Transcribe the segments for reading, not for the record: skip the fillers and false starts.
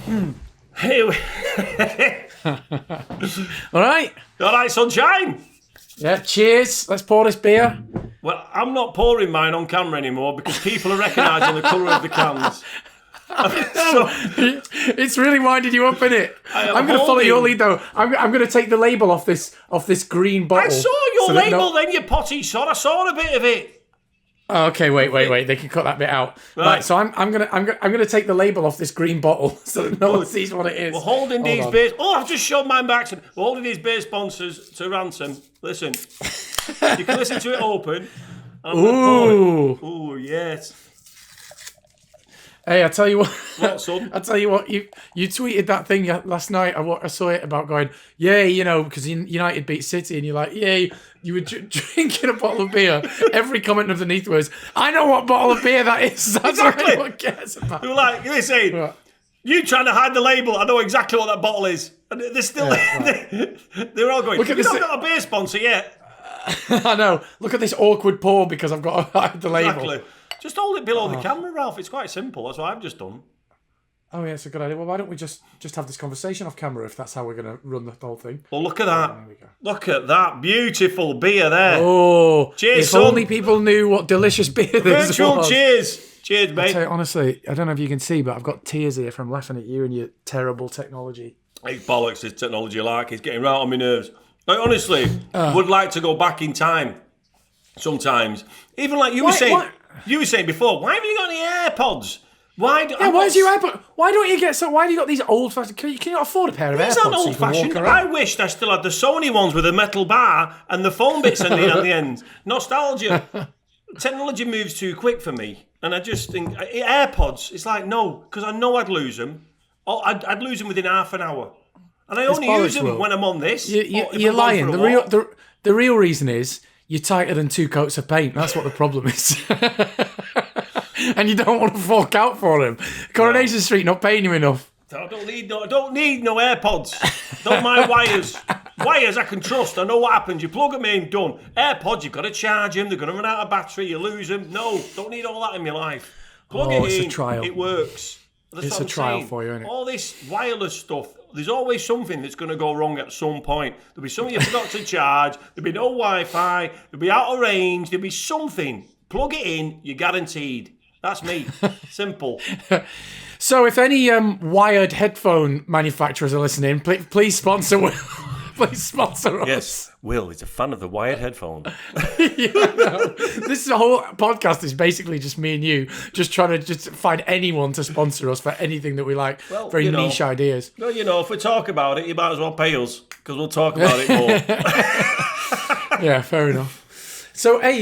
Here we... All right. All right, sunshine. Yeah, cheers. Let's pour this beer. Well, I'm not pouring mine on camera anymore because people are recognising the colour of the cans. So, it's really winding you up, innit? I'm going to follow your lead, though. I'm going to take the label off this green bottle. I saw your label, then you potty sod. I saw a bit of it. Oh, okay, wait. They can cut that bit out. Right, so I'm gonna take the label off this green bottle so that no one sees what it is. We're holding these beers. Oh, I've just shown mine back. We're holding these beer sponsors to ransom. Listen, you can listen to it open. Ooh, yes. Hey, I tell you what. What, son? I tell you what. You tweeted that thing last night. I saw it about going, yeah, because United beat City, and you're like, yeah. You were drinking a bottle of beer. Every comment underneath was, I know what bottle of beer that is. That's exactly. what everyone cares about. They were like, listen, you trying to hide the label. I know exactly what that bottle is. And they're still, they're all going, you've not got a beer sponsor yet. I know. Look at this awkward pour because I've got to hide the label. Exactly. Just hold it below the camera, Ralph. It's quite simple. That's what I've just done. Oh, yeah, it's a good idea. Well, why don't we just have this conversation off camera if that's how we're going to run the whole thing? Well, look at that. There we go. Look at that beautiful beer there. Oh, cheers, if son. only people knew what delicious beer this was. Virtual cheers. Cheers, mate. I tell you, honestly, I don't know if you can see, but I've got tears here from laughing at you and your terrible technology. Hey, bollocks, this technology like. It's getting right on my nerves. I honestly would like to go back in time sometimes. Even like you were saying. You were saying before, why have you got any AirPods? Why do you iPod? Why don't you get why do you got these old fashioned? Can you not afford a pair of AirPods? These aren't old fashioned. I wished I still had the Sony ones with a metal bar and the foam bits on the end. Nostalgia. Technology moves too quick for me, and I just think AirPods. It's like no, because I know I'd lose them. I'd lose them within half an hour, and I only use them when I'm on this. You're lying. The real reason is you're tighter than two coats of paint. That's what the problem is. And you don't want to fork out for them. Coronation Street not paying you enough. I don't need no AirPods. Don't mind wires. Wires I can trust. I know what happens. You plug them in, done. AirPods, you've got to charge them. They're going to run out of battery. You lose them. No, don't need all that in your life. Plug it in. It's a trial. It works. It's a trial for you, isn't it? All this wireless stuff, there's always something that's going to go wrong at some point. There'll be something you forgot to charge. There'll be no Wi-Fi. There'll be out of range. There'll be something. Plug it in. You're guaranteed. That's me. Simple. So if any wired headphone manufacturers are listening, please sponsor Will. Please sponsor us. Yes, Will is a fan of the wired headphone. This whole podcast is basically just me and you just trying to find anyone to sponsor us for anything that we like. Well, very niche ideas. Well, if we talk about it, you might as well pay us because we'll talk about it more. Yeah, fair enough. So, hey,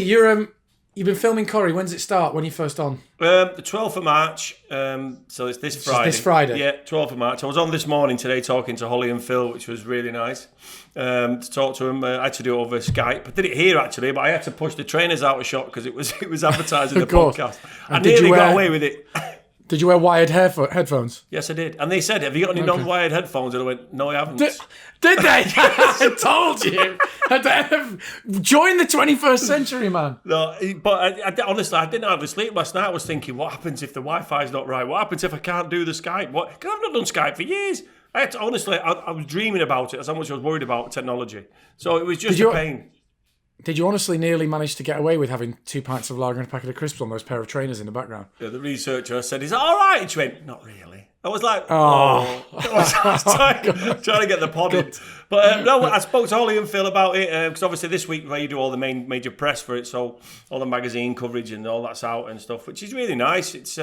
you've been filming Corrie. When's it start? When are you first on? The 12th of March. So it's this Friday. This Friday? Yeah, 12th of March. I was on this morning today talking to Holly and Phil, which was really nice to talk to them. I had to do it over Skype. I did it here, actually, but I had to push the trainers out of shot because it was advertising the podcast. I nearly got away with it. Did you wear wired headphones? Yes, I did. And they said, have you got any non-wired headphones? And I went, no, I haven't. Did they? I told you. Join the 21st century, man. No, but honestly, I didn't hardly sleep last night. I was thinking, what happens if the Wi-Fi's not right? What happens if I can't do the Skype? Because I've not done Skype for years. I was dreaming about it. That's how much I was worried about technology. So it was just a pain. Did you honestly nearly manage to get away with having 2 pints of lager and a packet of crisps on those pair of trainers in the background? Yeah, the researcher said, is that all right? And she went, not really. I was like, I was trying to get the pod in. But no, I spoke to Holly and Phil about it because obviously this week where you do all the major press for it, so all the magazine coverage and all that's out and stuff, which is really nice. It's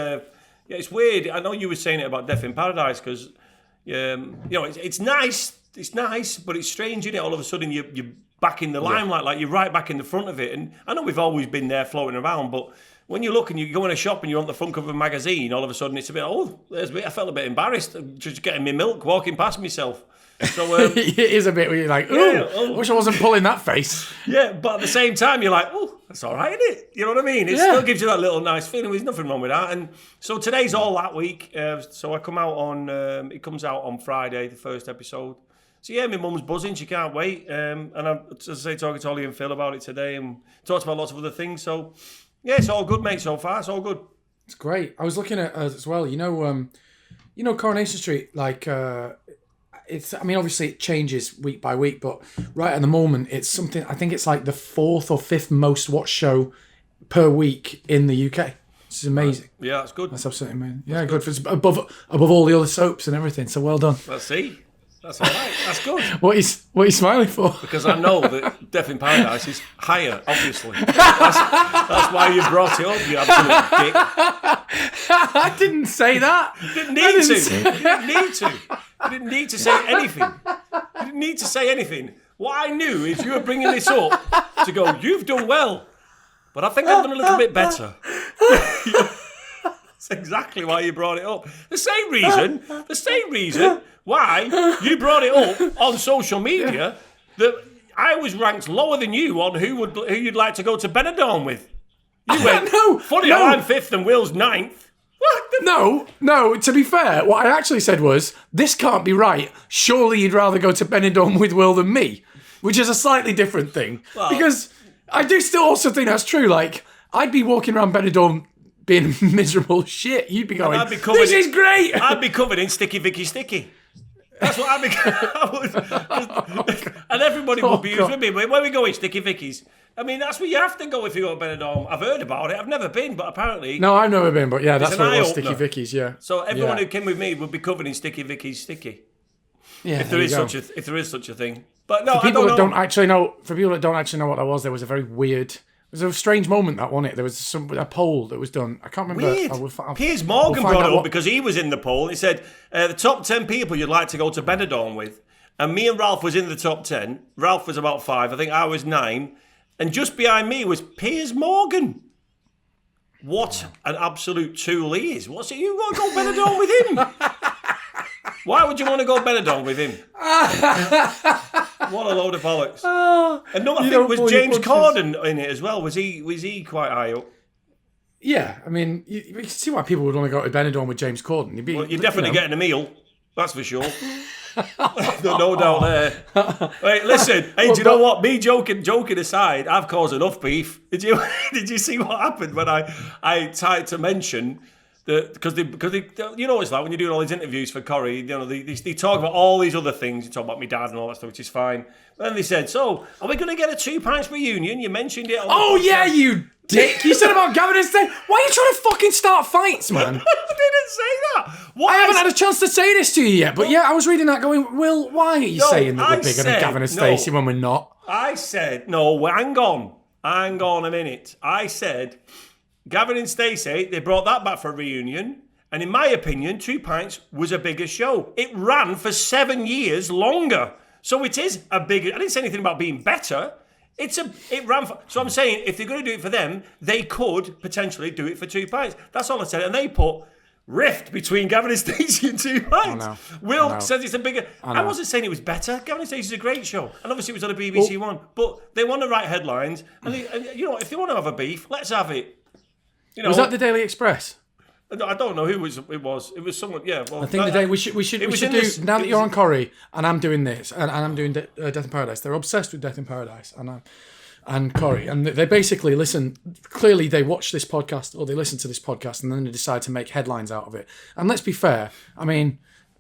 it's weird. I know you were saying it about Death in Paradise because it's nice. It's nice, but it's strange, isn't it? All of a sudden you're back in the limelight, like you're right back in the front of it. And I know we've always been there floating around, but when you look and you go in a shop and you're on the front cover of a magazine, all of a sudden it's a bit, I felt a bit embarrassed just getting my milk, walking past myself. So it is a bit where you're like, I wish I wasn't pulling that face. Yeah, but at the same time, you're like, that's all right, isn't it? You know what I mean? It still gives you that little nice feeling. There's nothing wrong with that. And so today's all that week. So I come out it comes out on Friday, the first episode. So yeah, my mum's buzzing. She can't wait. And I'm, as I say, talking to Holly and Phil about it today and talked about lots of other things. So yeah, it's all good, mate, so far. It's all good. It's great. I was looking at as well, Coronation Street, like, it's, I mean, obviously it changes week by week, but right at the moment, it's something, I think it's like the 4th or 5th most watched show per week in the UK. It's amazing. Yeah, that's good. That's absolutely amazing. Yeah, good. For, above all the other soaps and everything, so well done. Let's see. That's all right. That's good. What are you smiling for? Because I know that Death in Paradise is higher, obviously. That's why you brought it up, you absolute dick. I didn't say that. You didn't need to. You didn't need to. You didn't need to say anything. You didn't need to say anything. What I knew is you were bringing this up to go, you've done well, but I think I've done a little bit better. That's exactly why you brought it up. The same reason why you brought it up on social media that I was ranked lower than you on who you'd like to go to Benidorm with. You went, funny how I'm 5th and Will's 9th. No, to be fair, what I actually said was, this can't be right. Surely you'd rather go to Benidorm with Will than me, which is a slightly different thing. Well, because I do still also think that's true. Like, I'd be walking around Benidorm being miserable shit. You'd be going, this is great. I'd be covered in Sticky Vicky Sticky. That's what I'd be. And everybody would be with me. Where we going, Sticky Vicky's? I mean, that's where you have to go if you go to Benidorm. I've heard about it. I've never been, but apparently... No, I've never been, but yeah, that's where it was, Sticky Vicky's, yeah. So everyone who came with me would be covered in Sticky Vicky's Sticky. Yeah, if there is such a thing. But no, for people that don't actually know what that was, there was a very weird... It was a strange moment, that, wasn't it? There was a poll that was done. I can't remember. Weird. Piers Morgan brought it up because he was in the poll. He said, the top 10 people you'd like to go to Benidorm with. And me and Ralf was in the top 10. Ralf was about 5. I think I was 9. And just behind me was Piers Morgan. What an absolute tool he is. What's it? You want to go Benidorm with him? Why would you want to go Benidorm with him? What a load of bollocks. And no, I think was James Corden in it as well. Was he quite high up? Yeah, I mean, you can see why people would want to go to Benidorm with James Corden. You're definitely getting a meal. That's for sure. No doubt there. Right, listen. Hey, do you know what? Me joking aside, I've caused enough beef. Did you see what happened when I tried to mention that because they you know it's like when you're doing all these interviews for Corrie, you know they talk about all these other things. You talk about my dad and all that stuff, which is fine. But then they said, "So, are we going to get a 2 Pints reunion?" You mentioned it. Oh yeah, you dick! You said about Gavin and Stacey. Why are you trying to fucking start fights, man? I didn't say that. I haven't had a chance to say this to you yet, but yeah, I was reading that going, Will, why are you saying that we're bigger than Gavin and Stacey when we're not? I said, no, hang on a minute. I said, Gavin and Stacey, they brought that back for a reunion, and in my opinion, 2 Pints was a bigger show. It ran for 7 years longer. So it is a bigger, I didn't say anything about being better. It ran for, so I'm saying if they're going to do it for them, they could potentially do it for 2 Pints. That's all I said. And they put rift between Gavin and Stacey and 2 Pints. Will says it's a bigger. I wasn't saying it was better. Gavin and Stacey's a great show, and obviously it was on a BBC One. But they want to write headlines, and you know, if they want to have a beef, let's have it. You know, was that the Daily Express? I don't know who it was. It was someone. Yeah. Well, I think the day we should do now that you're on Corrie and I'm doing this and I'm doing Death in Paradise. They're obsessed with Death in Paradise and Corrie, and they basically listen. Clearly, they watch this podcast or they listen to this podcast, and then they decide to make headlines out of it. And let's be fair. I mean,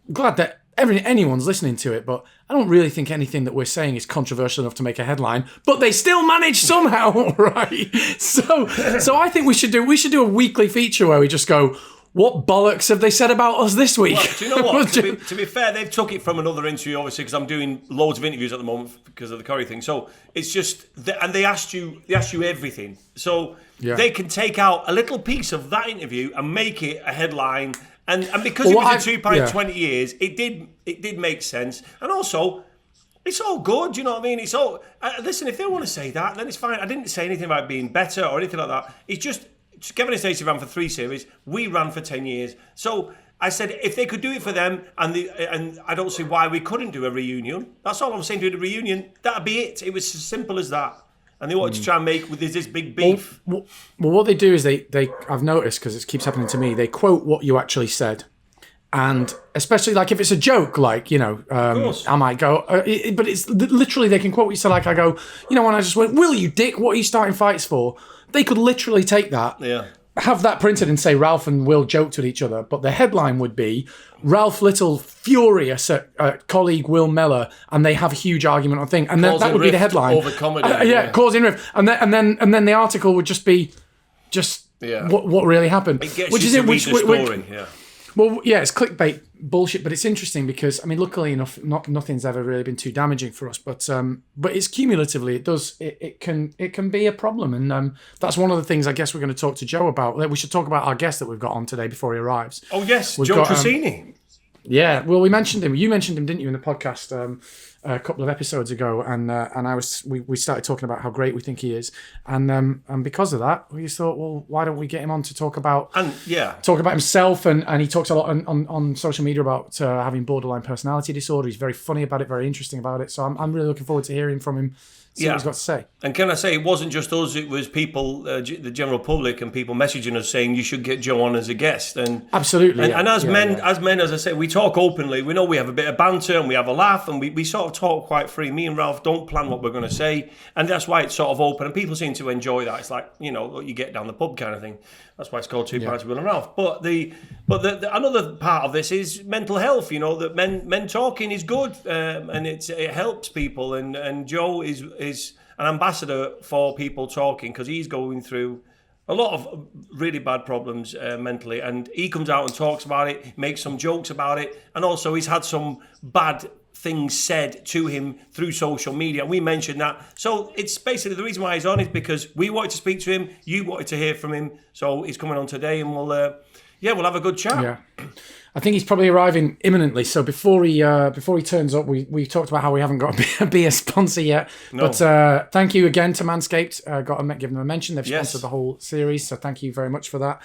I'm glad that anyone's listening to it, but I don't really think anything that we're saying is controversial enough to make a headline. But they still manage somehow, right? So I think we should do a weekly feature where we just go, what bollocks have they said about us this week? Well, do you know what? to be fair, they've took it from another interview, obviously, because I'm doing loads of interviews at the moment because of the Corrie thing. So it's just, and they asked you everything. So they can take out a little piece of that interview and make it a headline. And because it was a 2 Pints 20 years, it did make sense. And also, it's all good, you know what I mean? It's all listen, if they want to say that, then it's fine. I didn't say anything about being better or anything like that. It's just Gavin and Stacey ran for 3 series. We ran for 10 years. So I said if they could do it for them, and I don't see why we couldn't do a reunion. That's all I'm saying. Do the reunion. That'd be it. It was as simple as that. And they wanted to try and make with this big beef. Well, what they do is they I've noticed, because it keeps happening to me, they quote what you actually said. And especially like if it's a joke, like, you know, I might go, but it's literally they can quote what you said. Like I go, you know, when I just went, Will, you dick, what are you starting fights for? They could literally take that have that printed and say Ralf and Will joked with each other, but the headline would be Ralf Little furious at colleague Will Mellor, and they have a huge argument on thing, and then that would be the headline. Over comedy, causing rift, and then the article would just be what really happened, it gets you to read the story. Well, yeah, it's clickbait bullshit, but it's interesting because, I mean, luckily enough, nothing's ever really been too damaging for us, but it's cumulatively, it can be a problem, and that's one of the things I guess we're going to talk to Joe about. We should talk about our guest that we've got on today before he arrives. Oh yes, Joe Tracini. Yeah, well, we mentioned him. You mentioned him, didn't you, in the podcast a couple of episodes ago? And we started talking about how great we think he is, and because of that, we just thought, well, why don't we get him on to talk about himself? And he talks a lot on social media about having borderline personality disorder. He's very funny about it, very interesting about it. So I'm really looking forward to hearing from him. See what he's got to say. And can I say, it wasn't just us, it was people, the general public and people messaging us saying you should get Joe on as a guest. And absolutely. And as men, as I say, we talk openly. We know we have a bit of banter and we have a laugh, and we sort of talk quite free. Me and Ralf don't plan what we're going to say, and that's why it's sort of open, and people seem to enjoy that. It's like, you get down the pub kind of thing. That's why it's called Two Pints of Will and Ralf. But the another part of this is mental health. That men talking is good, and it helps people. And Joe is an ambassador for people talking, because he's going through a lot of really bad problems mentally, and he comes out and talks about it, makes some jokes about it, and also he's had some bad things said to him through social media. We mentioned that. So it's basically the reason why he's on is because we wanted to speak to him, you wanted to hear from him, so he's coming on today, and we'll have a good chat. Yeah. I think he's probably arriving imminently. So before he turns up, we talked about how we haven't got a beer sponsor yet. No. But thank you again to Manscaped. Give them a mention. They've sponsored the whole series, so thank you very much for that.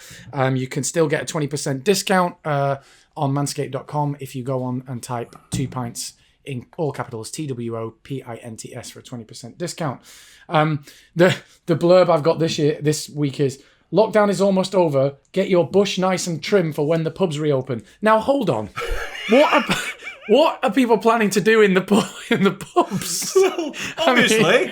You can still get a 20% discount on manscaped.com if you go on and type 2 pints in all capitals, TWOPINTS, for a 20% discount. The blurb I've got this week is, lockdown is almost over. Get your bush nice and trim for when the pubs reopen. Now, hold on. What are people planning to do in the pubs? Well, obviously,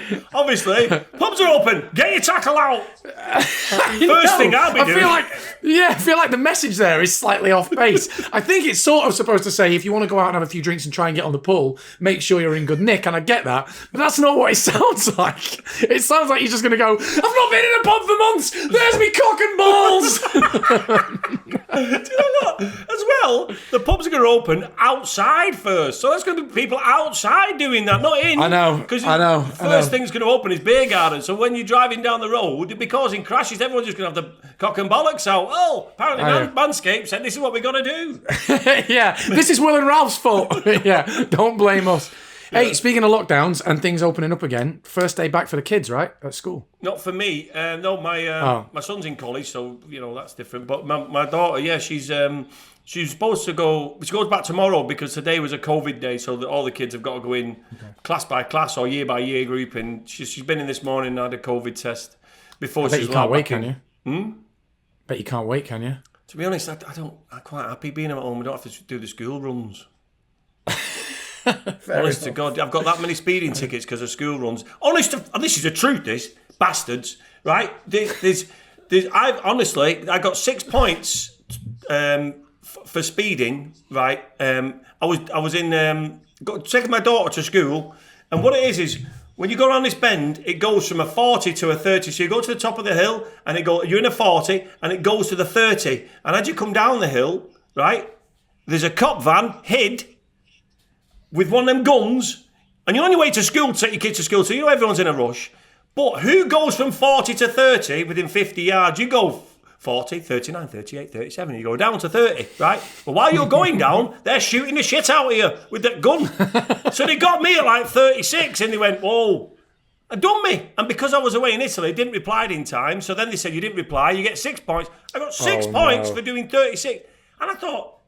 pubs are open. Get your tackle out. First thing I'll be doing. I feel like the message there is slightly off base. I think it's sort of supposed to say, if you want to go out and have a few drinks and try and get on the pull, make sure you're in good nick, and I get that, but that's not what it sounds like. It sounds like you're just going to go, I've not been in a pub for months. There's me cock and balls. Do you know what? As well, the pubs are going to open outside first, so there's going to be people outside doing that, not in. I know. Because first thing's going to open is beer garden. So when you're driving down the road, you'll be causing crashes. Everyone's just going to have the cock and bollocks out. Oh, apparently Manscaped said this is what we're going to do. Yeah, this is Will and Ralph's fault. Yeah, don't blame us. Hey, speaking of lockdowns and things opening up again, first day back for the kids, right, at school? Not for me. No, my son's in college, so that's different. But my daughter, she's supposed to go. She goes back tomorrow because today was a COVID day, so that all the kids have got to go in class by class or year by year group. And she's been in this morning and had a COVID test before. I bet you can't wait, can you? Bet you can't wait, can you? To be honest, I'm quite happy being at home. I don't have to do the school runs. Honest to God, I've got that many speeding tickets because of school runs. This is the truth. This bastards, right? I got 6 points for speeding. Right, I was in taking my daughter to school, and what it is when you go around this bend, it goes from a 40 to a 30. So you go to the top of the hill, and you're in a 40, and it goes to the 30. And as you come down the hill, right, there's a cop van hid with one of them guns, and you're on your way to school to take your kids to school, so everyone's in a rush. But who goes from 40 to 30 within 50 yards? You go 40, 39, 38, 37, you go down to 30, right? But while you're going down, they're shooting the shit out of you with that gun. So they got me at like 36, and they went, whoa, and done me. And because I was away in Italy, didn't reply in time, so then they said, you didn't reply, you get 6 points. I got 6 points for doing 36. And I thought,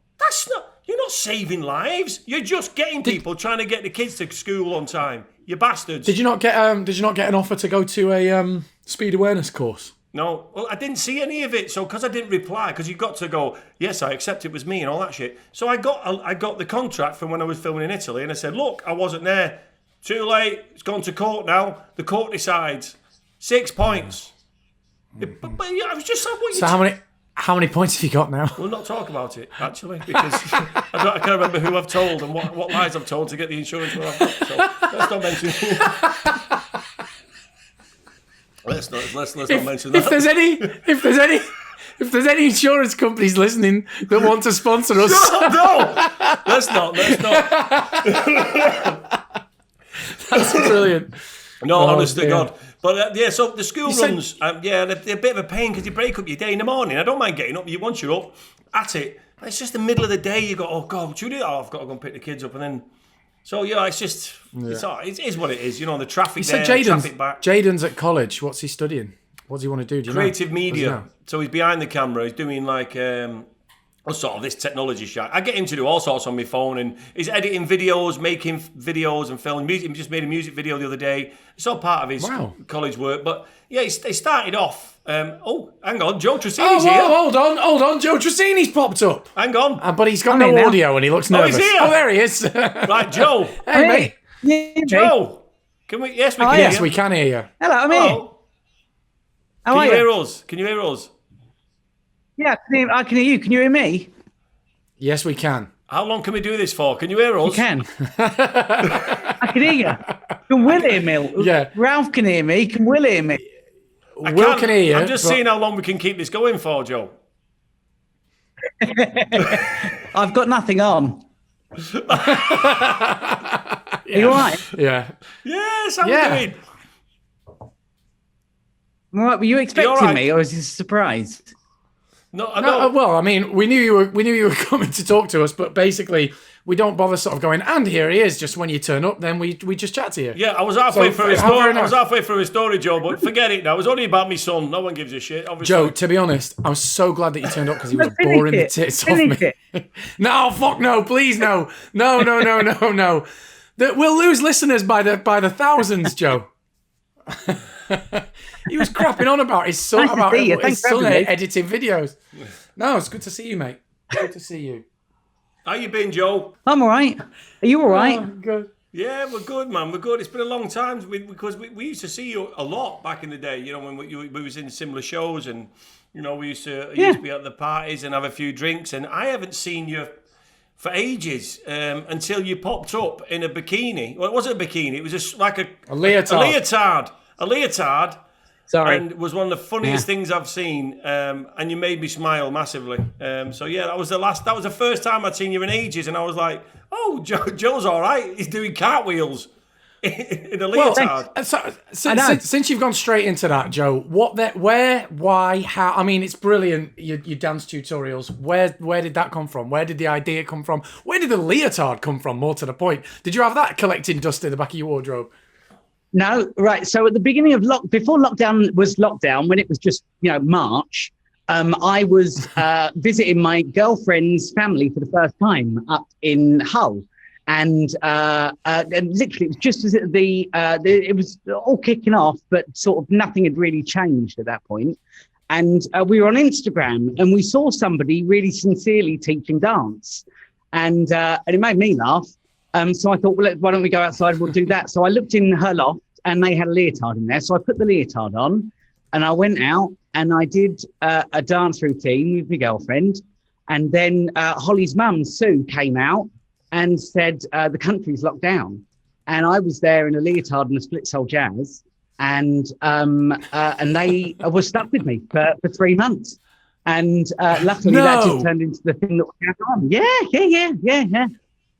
you're not saving lives. You're just getting people trying to get the kids to school on time. You bastards. Did you not get an offer to go to a speed awareness course? No. Well, I didn't see any of it. So because I didn't reply, because you've got to go, yes, I accept it was me and all that shit. So I got the contract from when I was filming in Italy, and I said, look, I wasn't there. Too late. It's gone to court now. The court decides. 6 points. But yeah, I was just saying what you. So how many points have you got now? We'll not talk about it actually because I can't remember who I've told and what lies I've told to get the insurance. So let's not mention. let's not mention that. If there's any insurance companies listening that want to sponsor us, no, let's not. That's brilliant. No, honest to God. But so the school runs, they're a bit of a pain because you break up your day in the morning. I don't mind getting up. Once you're up, at it. It's just the middle of the day. You go, oh God, what should we do? Oh, I've got to go and pick the kids up, and then. So it's just it is what it is. The traffic there, traffic back. Jaden's at college. What's he studying? What does he want to do? Do you Creative know? media. So he's behind the camera. He's doing like sort of this technology shit. I get him to do all sorts on my phone, and he's editing videos, making videos, and filming music. He just made a music video the other day. It's all part of his college work. But they started off. Hang on, Joe Tracini's here. Hold on, Joe Tracini's popped up. Hang on, but he's got no audio, and he looks nervous. He's here. Oh, there he is. Right, Joe. Hey, mate. Yeah, Joe. Can we? Yes, we can. Yes, we can hear you. Hello, I'm here. How are you? Can you hear us? Yeah, I can hear you. Can you hear me? Yes, we can. How long can we do this for? Can you hear us? You can. I can hear you. Can Will hear me? Yeah. Ralf can hear me. Can Will hear me? Will can hear you. I'm just seeing how long we can keep this going for, Joe. I've got nothing on. Are you all right? Yeah. Yes, how are you doing? Right, were you expecting me, or is this a surprise? No. Well, I mean, we knew you were coming to talk to us, but basically, we don't bother sort of going. And here he is. Just when you turn up, then we just chat to you. Yeah, I was halfway through his story. Joe. But forget it now. It was only about my son. No one gives a shit. Obviously. Joe, to be honest, I was so glad that you turned up because he was boring the tits off me. No, fuck no, please no. We'll lose listeners by the thousands, Joe. He was crapping on about his son, editing videos. No, it's good to see you, mate. Good to see you. How you been, Joe? I'm all right. Are you all right? Oh, good. Yeah, we're good, man. We're good. It's been a long time because we used to see you a lot back in the day. When we was in similar shows, and we used to be at the parties and have a few drinks. And I haven't seen you for ages until you popped up in a bikini. Well, it wasn't a bikini. It was just like a leotard. A leotard. Sorry. And it was one of the funniest things I've seen, and you made me smile massively. That was the first time I'd seen you in ages, and I was like, "Oh, Joe's all right. He's doing cartwitals in a leotard." Since you've gone straight into that, Joe, where, why, how? I mean, it's brilliant. Your dance tutorials. Where did that come from? Where did the idea come from? Where did the leotard come from? More to the point, did you have that collecting dust in the back of your wardrobe? No, right. So at the beginning of before lockdown was lockdown, when it was just March, I was visiting my girlfriend's family for the first time up in Hull, and literally it was just as it was all kicking off, but sort of nothing had really changed at that point. And we were on Instagram, and we saw somebody really sincerely teaching dance, and it made me laugh. So I thought, well, why don't we go outside? We'll do that. So I looked in her loft, and they had a leotard in there. So I put the leotard on, and I went out, and I did a dance routine with my girlfriend. And then Holly's mum, Sue, came out and said, the country's locked down. And I was there in a leotard and a split sole jazz. And they were stuck with me for 3 months. And luckily that just turned into the thing that was going on.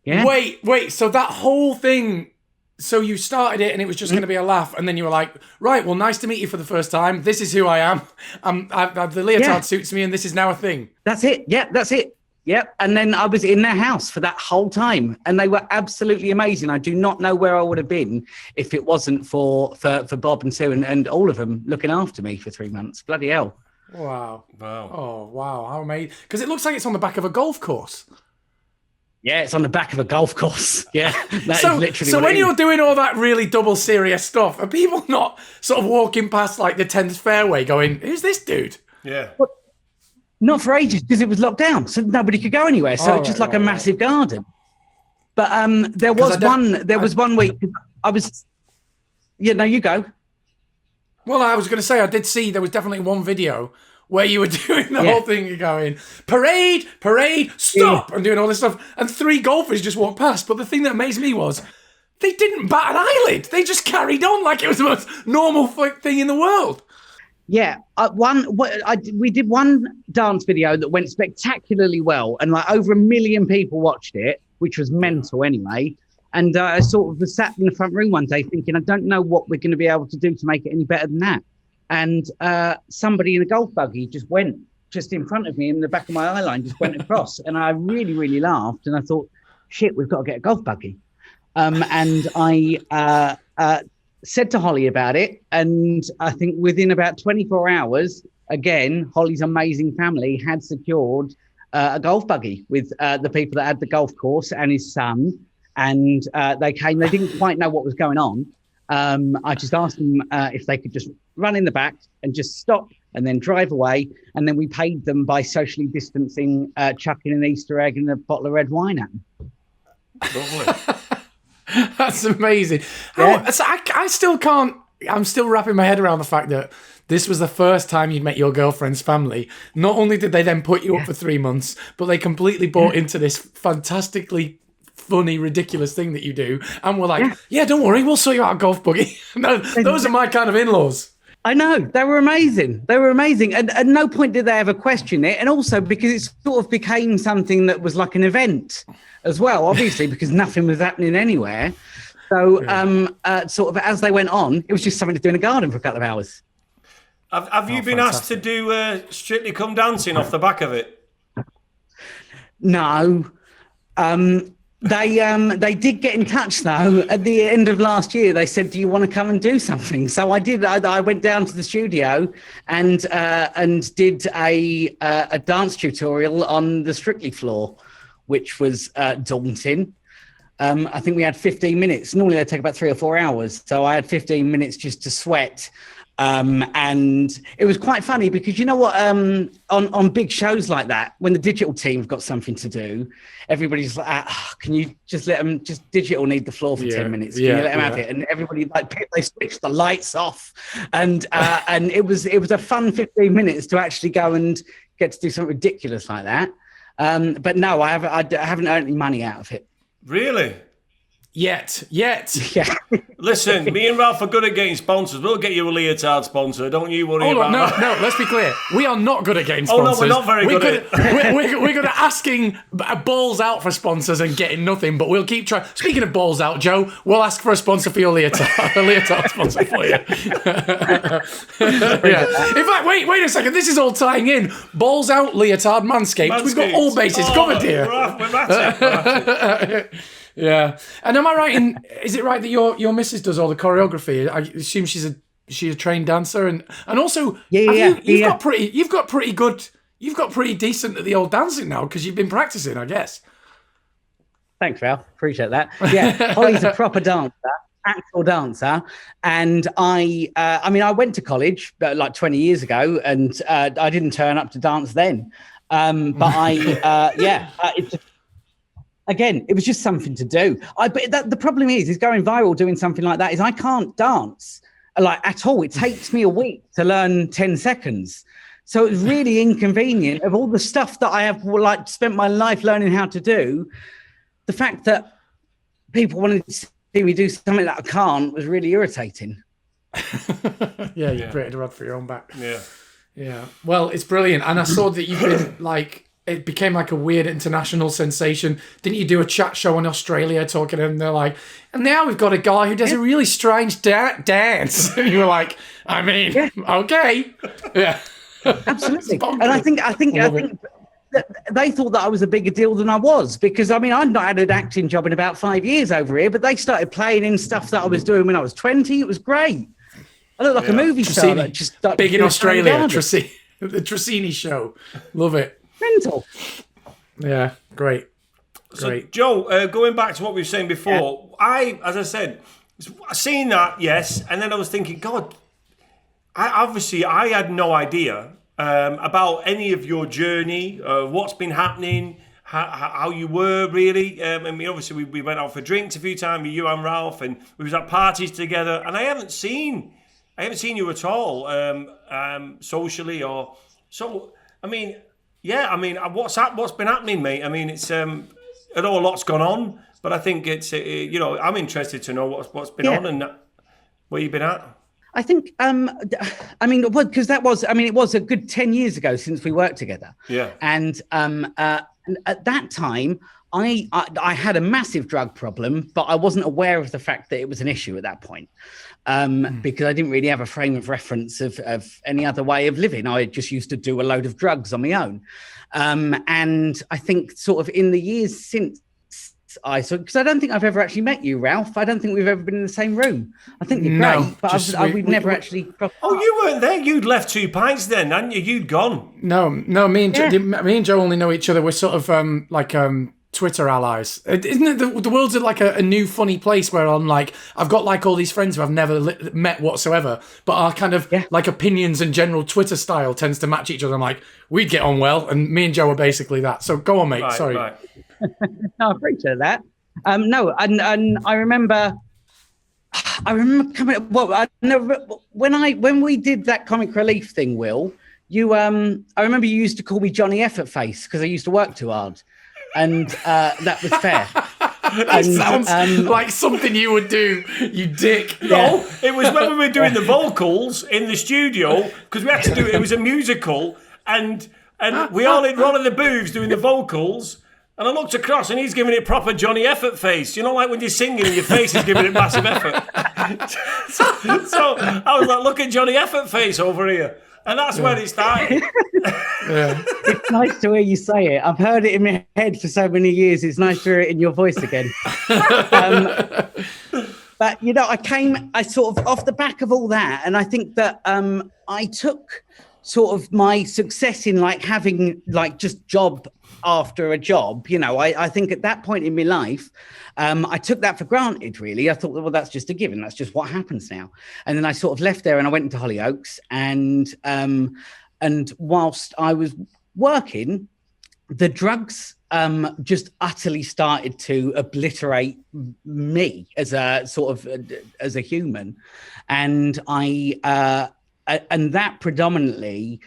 Yeah. Wait. So that whole thing, so you started it and it was just going to be a laugh, and then you were like, right, well, nice to meet you for the first time. This is who I am. The leotard suits me, and this is now a thing. That's it. Yeah, that's it. Yep. And then I was in their house for that whole time, and they were absolutely amazing. I do not know where I would have been if it wasn't for Bob and Sue and all of them looking after me for 3 months. Bloody hell. Wow. Oh, wow. How amazing. Because it looks like it's on the back of a golf course. Yeah, it's on the back of a golf course. Yeah, that is literally. So when you're doing all that really double serious stuff, are people not sort of walking past like the 10th fairway going, who's this dude? Yeah. Well, not for ages because it was locked down, so nobody could go anywhere. So it's just like a massive garden. But there was one week I was. Yeah, no, you go. Well, I was going to say, I did see there was definitely one video where you were doing the whole thing. You're going, parade, stop, and doing all this stuff. And 3 golfers just walked past. But the thing that amazed me was they didn't bat an eyelid. They just carried on like it was the most normal thing in the world. Yeah, we did one dance video that went spectacularly well, and like over 1 million people watched it, which was mental anyway. And I sort of was sat in the front room one day thinking, I don't know what we're going to be able to do to make it any better than that. And somebody in a golf buggy just in front of me in the back of my eye line, just went across, and I really, really laughed. And I thought, shit, we've got to get a golf buggy. And I said to Holly about it, and I think within about 24 hours, again, Holly's amazing family had secured a golf buggy with the people that had the golf course and his son, and they came. They didn't quite know what was going on. I just asked them if they could just run in the back and just stop and then drive away, and then we paid them by socially distancing, chucking an Easter egg and a bottle of red wine at them. Lovely. That's amazing. Yeah. I still can't. I'm still wrapping my head around the fact that this was the first time you'd met your girlfriend's family. Not only did they then put you up for 3 months, but they completely bought into this fantastically funny, ridiculous thing that you do, and were like, "Yeah, don't worry, we'll sort you out a golf buggy." Those are my kind of in-laws. I know, they were amazing. And at no point did they ever question it. And also because it sort of became something that was like an event as well, obviously, because nothing was happening anywhere. So sort of as they went on, it was just something to do in the garden for a couple of hours. Have you been asked to do Strictly Come Dancing off the back of it? No. They did get in touch though at the end of last year. They said, "Do you want to come and do something?" So I did. I went down to the studio and did a dance tutorial on the Strictly floor, which was daunting. I think we had 15 minutes. Normally they take about 3 or 4 hours, so I had 15 minutes just to sweat. And it was quite funny because you know what, on big shows like that, when the digital team's got something to do, everybody's like, can you just let them, just digital need the floor for 10 minutes? Can you let them have it? And everybody they switched the lights off, and it was a fun 15 minutes to actually go and get to do something ridiculous like that. But no, I haven't earned any money out of it. Really? Yet. Yeah. Listen, me and Ralf are good at getting sponsors. We'll get you a leotard sponsor. Don't you worry about that. No, let's be clear. We are not good at getting sponsors. Oh, no, we're not very good at it. We're good at asking balls out for sponsors and getting nothing, but we'll keep trying. Speaking of balls out, Joe, we'll ask for a sponsor for your leotard. A leotard sponsor for you. In fact, wait a second. This is all tying in. Balls out, leotard, Manscaped. We've got all bases covered here. We're at it. Yeah, and am I right is it right that your missus does all the choreography? I assume she's a trained dancer, and also you've got pretty decent at the old dancing now because you've been practicing, I guess. Thanks, Ralph. Appreciate that. Yeah, Holly's a proper dancer, actual dancer, and I went to college like 20 years ago, and I didn't turn up to dance then, but it's. Again, it was just something to do. But the problem is going viral doing something like that is I can't dance like at all. It takes me a week to learn 10 seconds. So it's really inconvenient of all the stuff that I have like spent my life learning how to do. The fact that people wanted to see me do something that I can't was really irritating. You created a rod for your own back. Yeah. Well, it's brilliant. And I saw that you've been like, it became like a weird international sensation. Didn't you do a chat show in Australia talking to them? They're like, and now we've got a guy who does a really strange dance. And you were like, okay. Yeah. Absolutely. And I think that they thought that I was a bigger deal than I was, because I'd not had an acting job in about 5 years over here, but they started playing in stuff that I was doing when I was 20. It was great. I look like a movie star. That just big in Australia. The Tracini show. Love it. Mental. Yeah, great. So, Joe, going back to what we were saying before, as I said, seeing that, yes, and then I was thinking, God, I had no idea about any of your journey, what's been happening, how you were really. I mean, obviously, we went out for drinks a few times with you and Ralf, and we was at parties together, and I haven't seen I haven't seen you at all, socially or so. I mean, yeah. I mean, what's been happening, mate? I mean, it's I know a lot's gone on, but I think it's you know, I'm interested to know what's been on and where you've been at. I think, I mean, because it was a good 10 years ago since we worked together. Yeah. And at that time, I had a massive drug problem, but I wasn't aware of the fact that it was an issue at that point, because I didn't really have a frame of reference of any other way of living. I just used to do a load of drugs on my own. And I think sort of in the years since, because I don't think I've ever actually met you, Ralf. I don't think we've ever been in the same room. I think you're great, but we've never actually. Oh, you weren't there. You'd left 2 Pints then, hadn't you? You'd gone. No. Me and Joe only know each other. We're sort of Twitter allies. Isn't it the world's like a new funny place where I've got like all these friends who I've never met whatsoever, but our kind of like opinions and general Twitter style tends to match each other. I'm like, we'd get on well, and me and Joe are basically that. So go on, mate. Sorry. Right. No, I appreciate that. No, and I remember coming. Well, I never when we did that comic relief thing, Will. I remember you used to call me Johnny Effort Face because I used to work too hard, and that was fair. That sounds like something you would do, you dick. No, it was when we were doing the vocals in the studio because we had to do it. It was a musical, and we all in one of the booths doing the vocals. And I looked across and he's giving it proper Johnny Effort face. You know, like when you're singing and your face is giving it massive effort. so I was like, look at Johnny Effort face over here. And that's where it started. It's nice to hear you say it. I've heard it in my head for so many years. It's nice to hear it in your voice again. But, you know, I sort of off the back of all that. And I think that I took sort of my success in like having like just job after a job, you know, I think at that point in my life, I took that for granted, really. I thought, well, that's just a given. That's just what happens now. And then I sort of left there and I went into Hollyoaks and whilst I was working, the drugs just utterly started to obliterate me as a sort of, as a human. And and that predominantly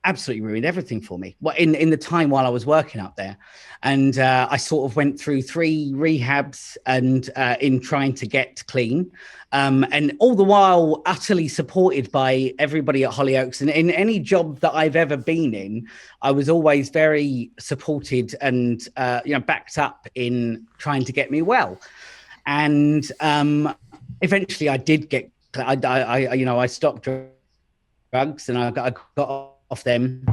absolutely ruined everything for me. Well, in the time while I was working up there, and I sort of went through 3 rehabs and in trying to get clean, and all the while utterly supported by everybody at Hollyoaks. And in any job that I've ever been in, I was always very supported and backed up in trying to get me well. And eventually, I did get. I stopped drugs and I got off them,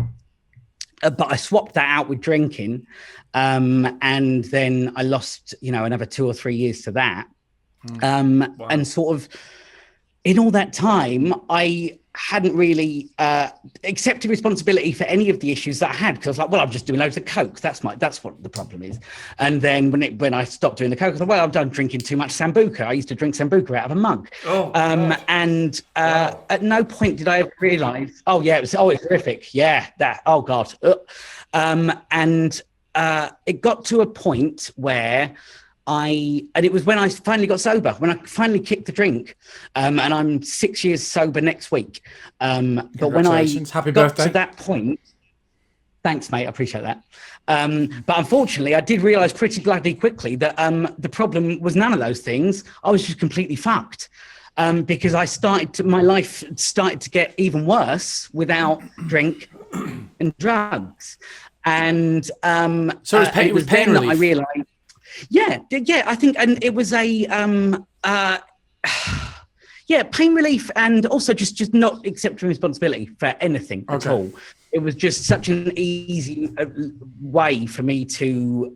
but I swapped that out with drinking, and then I lost, another 2 or 3 years to that. Wow. And sort of in all that time, I hadn't really accepted responsibility for any of the issues that I had, because I was like, well, I'm just doing loads of coke. That's what the problem is. And then when I stopped doing the coke, I thought, well, I'm done drinking too much Sambuca. I used to drink Sambuca out of a mug. And at no point did I ever realise, it's horrific. Yeah, that, oh God. And it got to a point where and it was when I finally got sober, when I finally kicked the drink, and I'm 6 years sober next week. But when I Happy got birthday. to that point, thanks, mate, I appreciate that. But unfortunately, I did realise pretty bloody quickly that the problem was none of those things. I was just completely fucked. Because my life started to get even worse without drink and drugs. And so it was pain relief. I realised. Yeah, I think, and it was pain relief, and also just not accepting responsibility for anything at all. It was just such an easy way for me to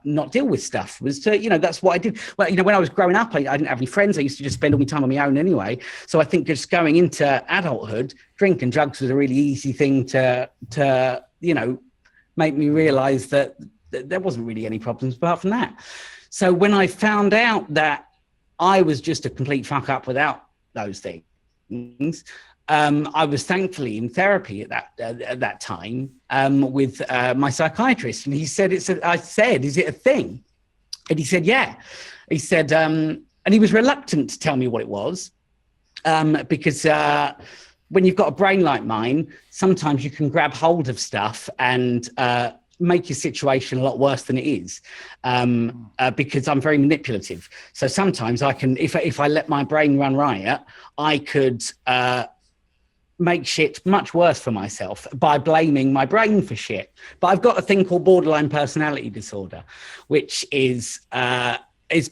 not deal with stuff. Was to, that's what I did. Well, when I was growing up, I didn't have any friends. I used to just spend all my time on my own anyway. So I think just going into adulthood, drinking drugs was a really easy thing to make me realise that there wasn't really any problems apart from that. So when I found out that I was just a complete fuck up without those things, I was thankfully in therapy at that time with my psychiatrist, and he said, I said, is it a thing? And he said, yeah. He said, and he was reluctant to tell me what it was. because when you've got a brain like mine, sometimes you can grab hold of stuff and make your situation a lot worse than it is, because I'm very manipulative. So sometimes I can, if I let my brain run riot, I could make shit much worse for myself by blaming my brain for shit. But I've got a thing called borderline personality disorder, which is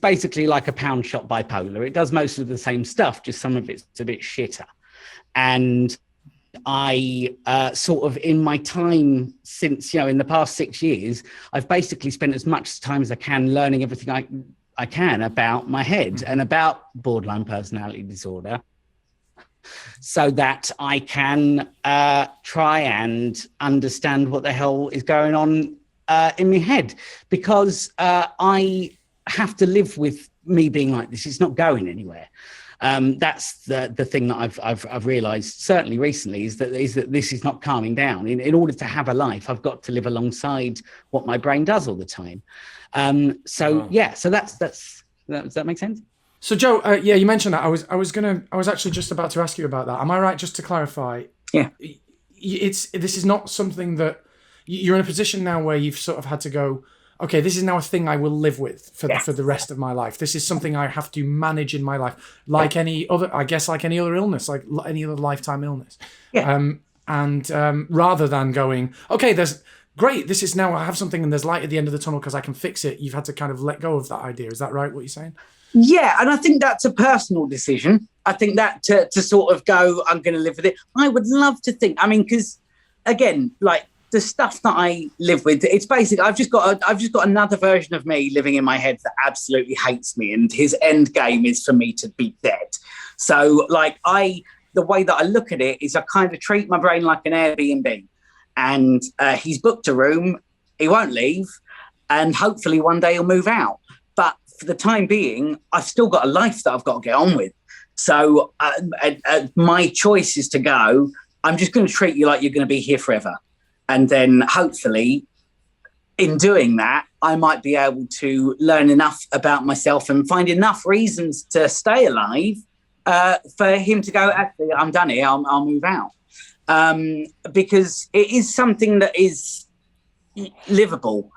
basically like a pound shot bipolar. It does most of the same stuff, just some of it's a bit shitter. And I sort of, in my time since, in the past 6 years, I've basically spent as much time as I can learning everything I can about my head and about borderline personality disorder, so that I can try and understand what the hell is going on in my head, because I have to live with me being like this. It's not going anywhere. That's the thing that I've realised, certainly recently, is that this is not calming down. In order to have a life, I've got to live alongside what my brain does all the time. So that's does that make sense? So Joe, you mentioned that. I was actually just about to ask you about that. Am I right? Just to clarify, this is not something that you're in a position now where you've sort of had to go, okay, this is now a thing I will live with for the rest of my life. This is something I have to manage in my life, like any other illness, like any other lifetime illness. Yeah. Rather than going, okay, this is now I have something and there's light at the end of the tunnel because I can fix it. You've had to kind of let go of that idea. Is that right? What you're saying? Yeah, and I think that's a personal decision. I think that to sort of go, I'm going to live with it. I would love to think. I mean, because again, like the stuff that I live with, it's basically I've just got another version of me living in my head that absolutely hates me, and his end game is for me to be dead. So, like the way that I look at it is I kind of treat my brain like an Airbnb, and he's booked a room, he won't leave, and hopefully one day he'll move out. But for the time being, I've still got a life that I've got to get on with. So my choice is to go, I'm just going to treat you like you're going to be here forever. And then hopefully in doing that, I might be able to learn enough about myself and find enough reasons to stay alive for him to go, actually, I'm done here, I'll move out. Because it is something that is livable.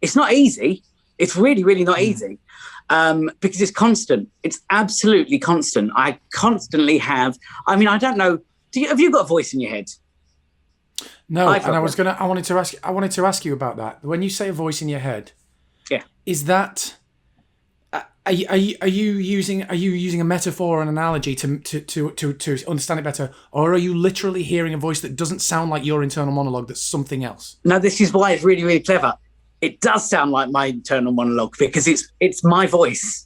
It's not easy. It's really, really not easy, because it's constant. It's absolutely constant. I constantly have. I mean, I don't know. Have you got a voice in your head? No, and I wanted to ask you about that. When you say a voice in your head, is that are you using a metaphor or an analogy to understand it better, or are you literally hearing a voice that doesn't sound like your internal monologue, that's something else? No, this is why it's really, really clever. It does sound like my internal monologue because it's my voice.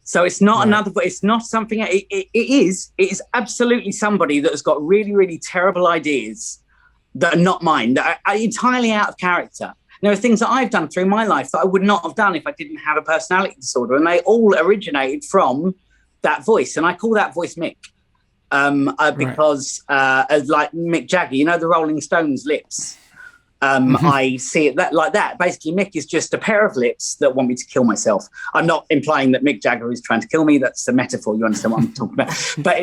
So it's not another, it's not something, it is absolutely somebody that has got really, really terrible ideas that are not mine, that are entirely out of character. There are things that I've done through my life that I would not have done if I didn't have a personality disorder. And they all originated from that voice. And I call that voice Mick, because like Mick Jagger, the Rolling Stones lips. I see it like that. Basically, Mick is just a pair of lips that want me to kill myself. I'm not implying that Mick Jagger is trying to kill me. That's a metaphor. You understand what I'm talking about? But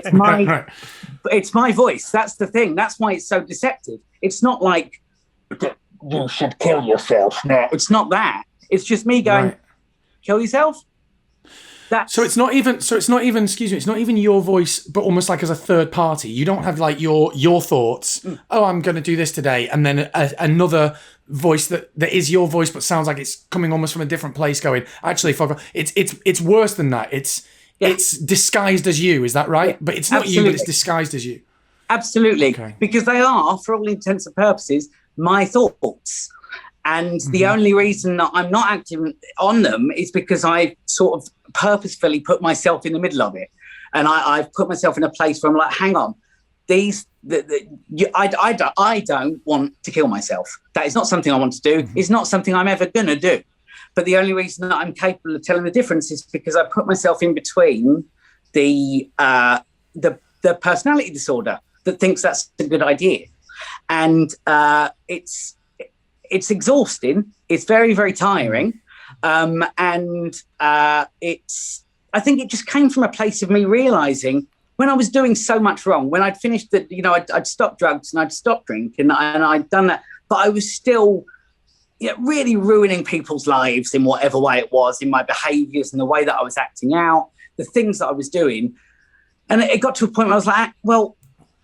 it's my voice. That's the thing. That's why it's so deceptive. It's not like you should kill yourself. No, it's not that. It's just me going, kill yourself. So it's not even. Excuse me. It's not even your voice, but almost like as a third party. You don't have like your thoughts. Oh, I'm going to do this today, and then another voice that is your voice, but sounds like it's coming almost from a different place. Going, actually, fuck. It's worse than that. It's disguised as you. Is that right? Yeah, but it's not you, but it's disguised as you. Absolutely, because they are, for all intents and purposes, my thoughts. And the only reason that I'm not active on them is because I sort of purposefully put myself in the middle of it. And I've put myself in a place where I'm like, hang on, I don't want to kill myself. That is not something I want to do. It's not something I'm ever going to do. But the only reason that I'm capable of telling the difference is because I put myself in between the personality disorder that thinks that's a good idea. And it's exhausting. It's very, very tiring. And it's I think it just came from a place of me realizing when I was doing so much wrong, when I'd finished I'd stopped drugs and I'd stopped drinking and I'd done that, but I was still really ruining people's lives in whatever way it was, in my behaviors and the way that I was acting out, the things that I was doing. And it got to a point where I was like, well,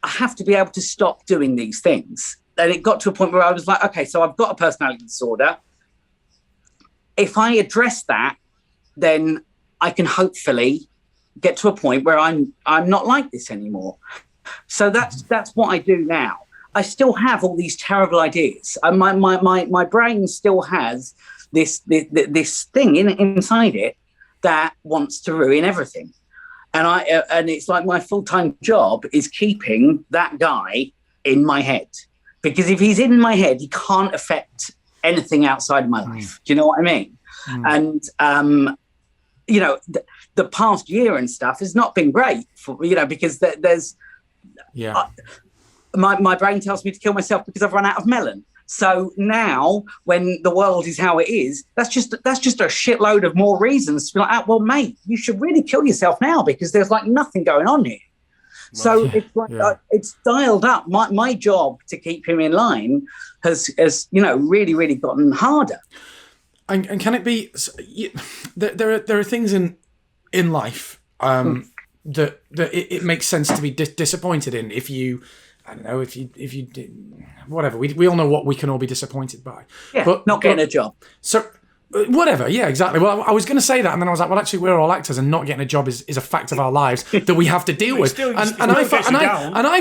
I have to be able to stop doing these things. And it got to a point where I was like, okay, so I've got a personality disorder. If I address that, then I can hopefully get to a point where I'm not like this anymore. So that's what I do now. I still have all these terrible ideas. My brain still has this thing inside it that wants to ruin everything. And it's like my full-time job is keeping that guy in my head, because if he's in my head, he can't affect anything outside of my life. Do you know what I mean? And the past year and stuff has not been great for because there's my brain tells me to kill myself because I've run out of melon. So now when the world is how it is, that's just a shitload of more reasons to be like, well, mate, you should really kill yourself now because there's like nothing going on here. Right. So it's like it's dialed up. My job to keep him in line has really, really gotten harder. And can it be? There are things in life that it makes sense to be disappointed in. If you, I don't know, if you did, whatever. We all know what we can all be disappointed by. Yeah, but not getting a job. So whatever. Yeah, exactly. Well, I was going to say that, and then I was like, well, actually, we're all actors, and not getting a job is a fact of our lives that we have to deal with. I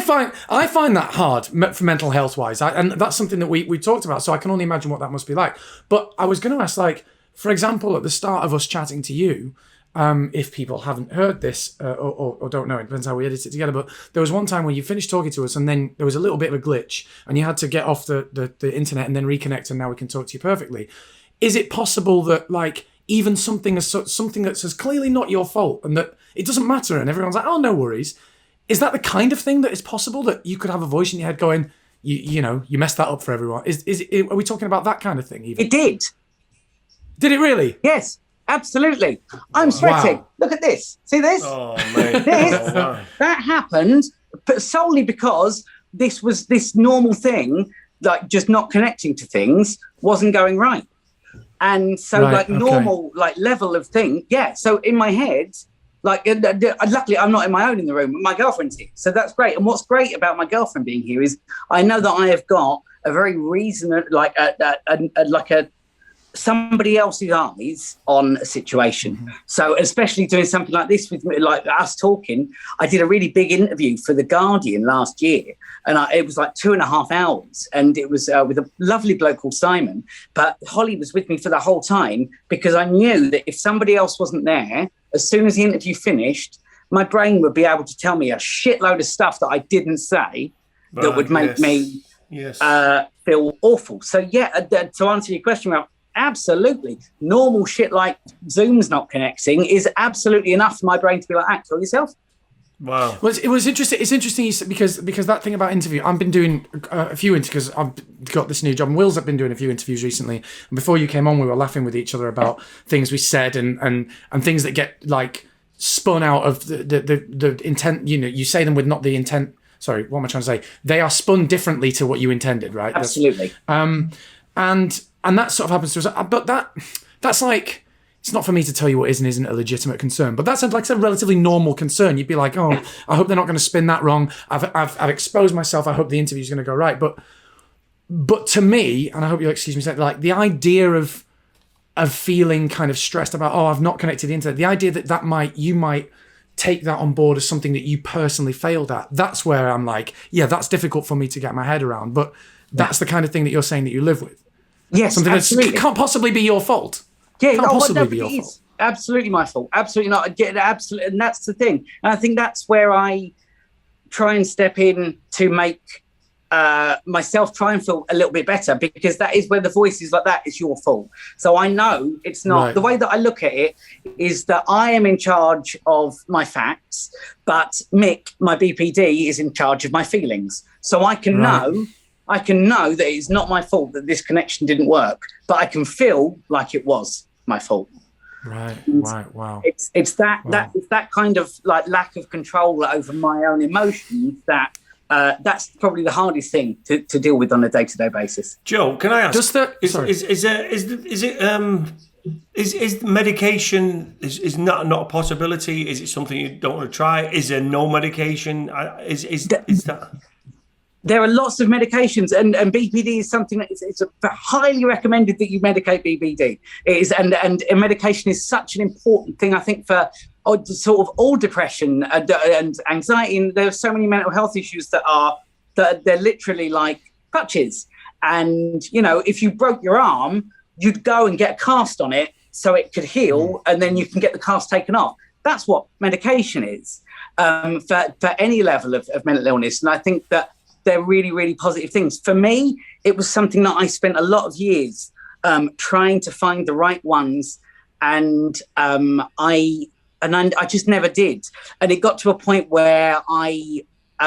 find that hard for mental health wise, and that's something that we talked about. So I can only imagine what that must be like. But I was going to ask, like, for example, at the start of us chatting to you. If people haven't heard this or don't know, it depends how we edit it together, but there was one time when you finished talking to us and then there was a little bit of a glitch and you had to get off the internet and then reconnect, and now we can talk to you perfectly. Is it possible that, like, even something that's as clearly not your fault and that it doesn't matter and everyone's like, oh, no worries, is that the kind of thing that is possible, that you could have a voice in your head going, you messed that up for everyone? Are we talking about that kind of thing even? It did. Did it really? Yes. Absolutely. I'm sweating. Wow. Look at this. See this? Oh, mate. That happened but solely because this normal thing, like just not connecting to things, wasn't going right. And so normal like level of thing. Yeah. So in my head, like luckily I'm not in my own in the room, but my girlfriend's here. So that's great. And what's great about my girlfriend being here is I know that I have got a very reasonable, like somebody else's eyes on a situation. Mm-hmm. So especially doing something like this with like us talking, I did a really big interview for The Guardian last year, and it was like 2.5 hours, and it was with a lovely bloke called Simon, but Holly was with me for the whole time because I knew that if somebody else wasn't there, as soon as the interview finished, my brain would be able to tell me a shitload of stuff that I didn't say that would make me feel awful. So to answer your question, Ralf, absolutely. Normal shit like Zoom's not connecting is absolutely enough for my brain to be like, kill yourself. Wow. Well, it was interesting. It's interesting because that thing about interview, I've been doing a few interviews because I've got this new job. And Will's been doing a few interviews recently. And before you came on, we were laughing with each other about things we said and things that get like spun out of the intent. You say them with not the intent. Sorry, what am I trying to say? They are spun differently to what you intended, right? Absolutely. And that sort of happens to us. But that's like, it's not for me to tell you what is and isn't a legitimate concern, but that's like a relatively normal concern. You'd be like, oh, I hope they're not going to spin that wrong. I've exposed myself. I hope the interview's going to go right. But to me, and I hope you'll excuse me, like the idea of feeling kind of stressed about, oh, I've not connected the internet, the idea that you might take that on board as something that you personally failed at, that's where I'm like, yeah, that's difficult for me to get my head around. But that's the kind of thing that you're saying that you live with. Yes, something absolutely. That can't possibly be your fault. Yeah, can't possibly be your fault. Absolutely my fault. Absolutely not. I get it. Absolutely, and that's the thing. And I think that's where I try and step in to make myself try and feel a little bit better, because that is where the voice is like, that is your fault. So I know it's not. Right. The way that I look at it is that I am in charge of my facts, but Mick, my BPD, is in charge of my feelings. So I can know that it's not my fault that this connection didn't work, but I can feel like it was my fault. Right. Wow. It's that kind of like lack of control over my own emotions that that's probably the hardest thing to deal with on a day-to-day basis. Joe, can I ask? Is medication is not a possibility? Is it something you don't want to try? Is there no medication? Is that? There are lots of medications, and BPD is something that it's highly recommended that you medicate BPD. It is, and medication is such an important thing, I think, for sort of all depression and anxiety. And there are so many mental health issues that they're literally like crutches. And if you broke your arm, you'd go and get a cast on it so it could heal, and then you can get the cast taken off. That's what medication is for any level of mental illness. And I think that they're really, really positive things. For me, it was something that I spent a lot of years trying to find the right ones, and I just never did. And it got to a point where I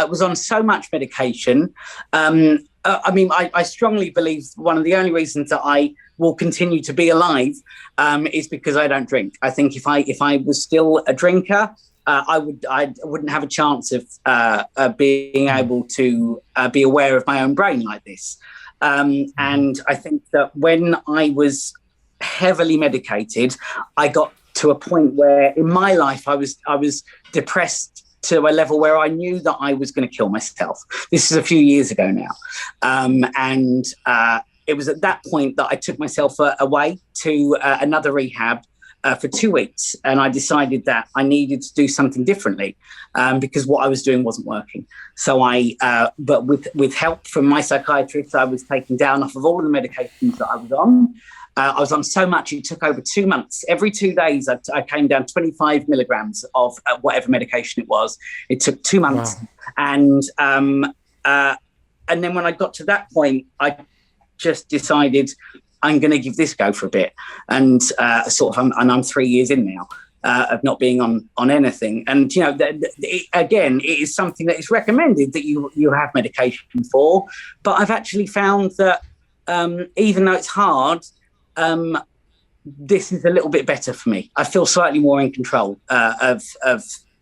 was on so much medication. I strongly believe one of the only reasons that I will continue to be alive is because I don't drink. I think if I was still a drinker, I wouldn't have a chance of being able to be aware of my own brain like this. And I think that when I was heavily medicated, I got to a point where in my life I was depressed to a level where I knew that I was going to kill myself. This is a few years ago now. And it was at that point that I took myself away to another rehab for 2 weeks. And I decided that I needed to do something differently because what I was doing wasn't working. So but with help from my psychiatrist, I was taken down off of all of the medications that I was on. I was on so much, it took over 2 months. Every 2 days, I came down 25 milligrams of whatever medication it was. It took 2 months. Wow. And then when I got to that point, I just decided I'm going to give this a go for a bit. And I'm 3 years in now of not being on anything. And, again, it is something that is recommended that you have medication for. But I've actually found that even though it's hard, this is a little bit better for me. I feel slightly more in control of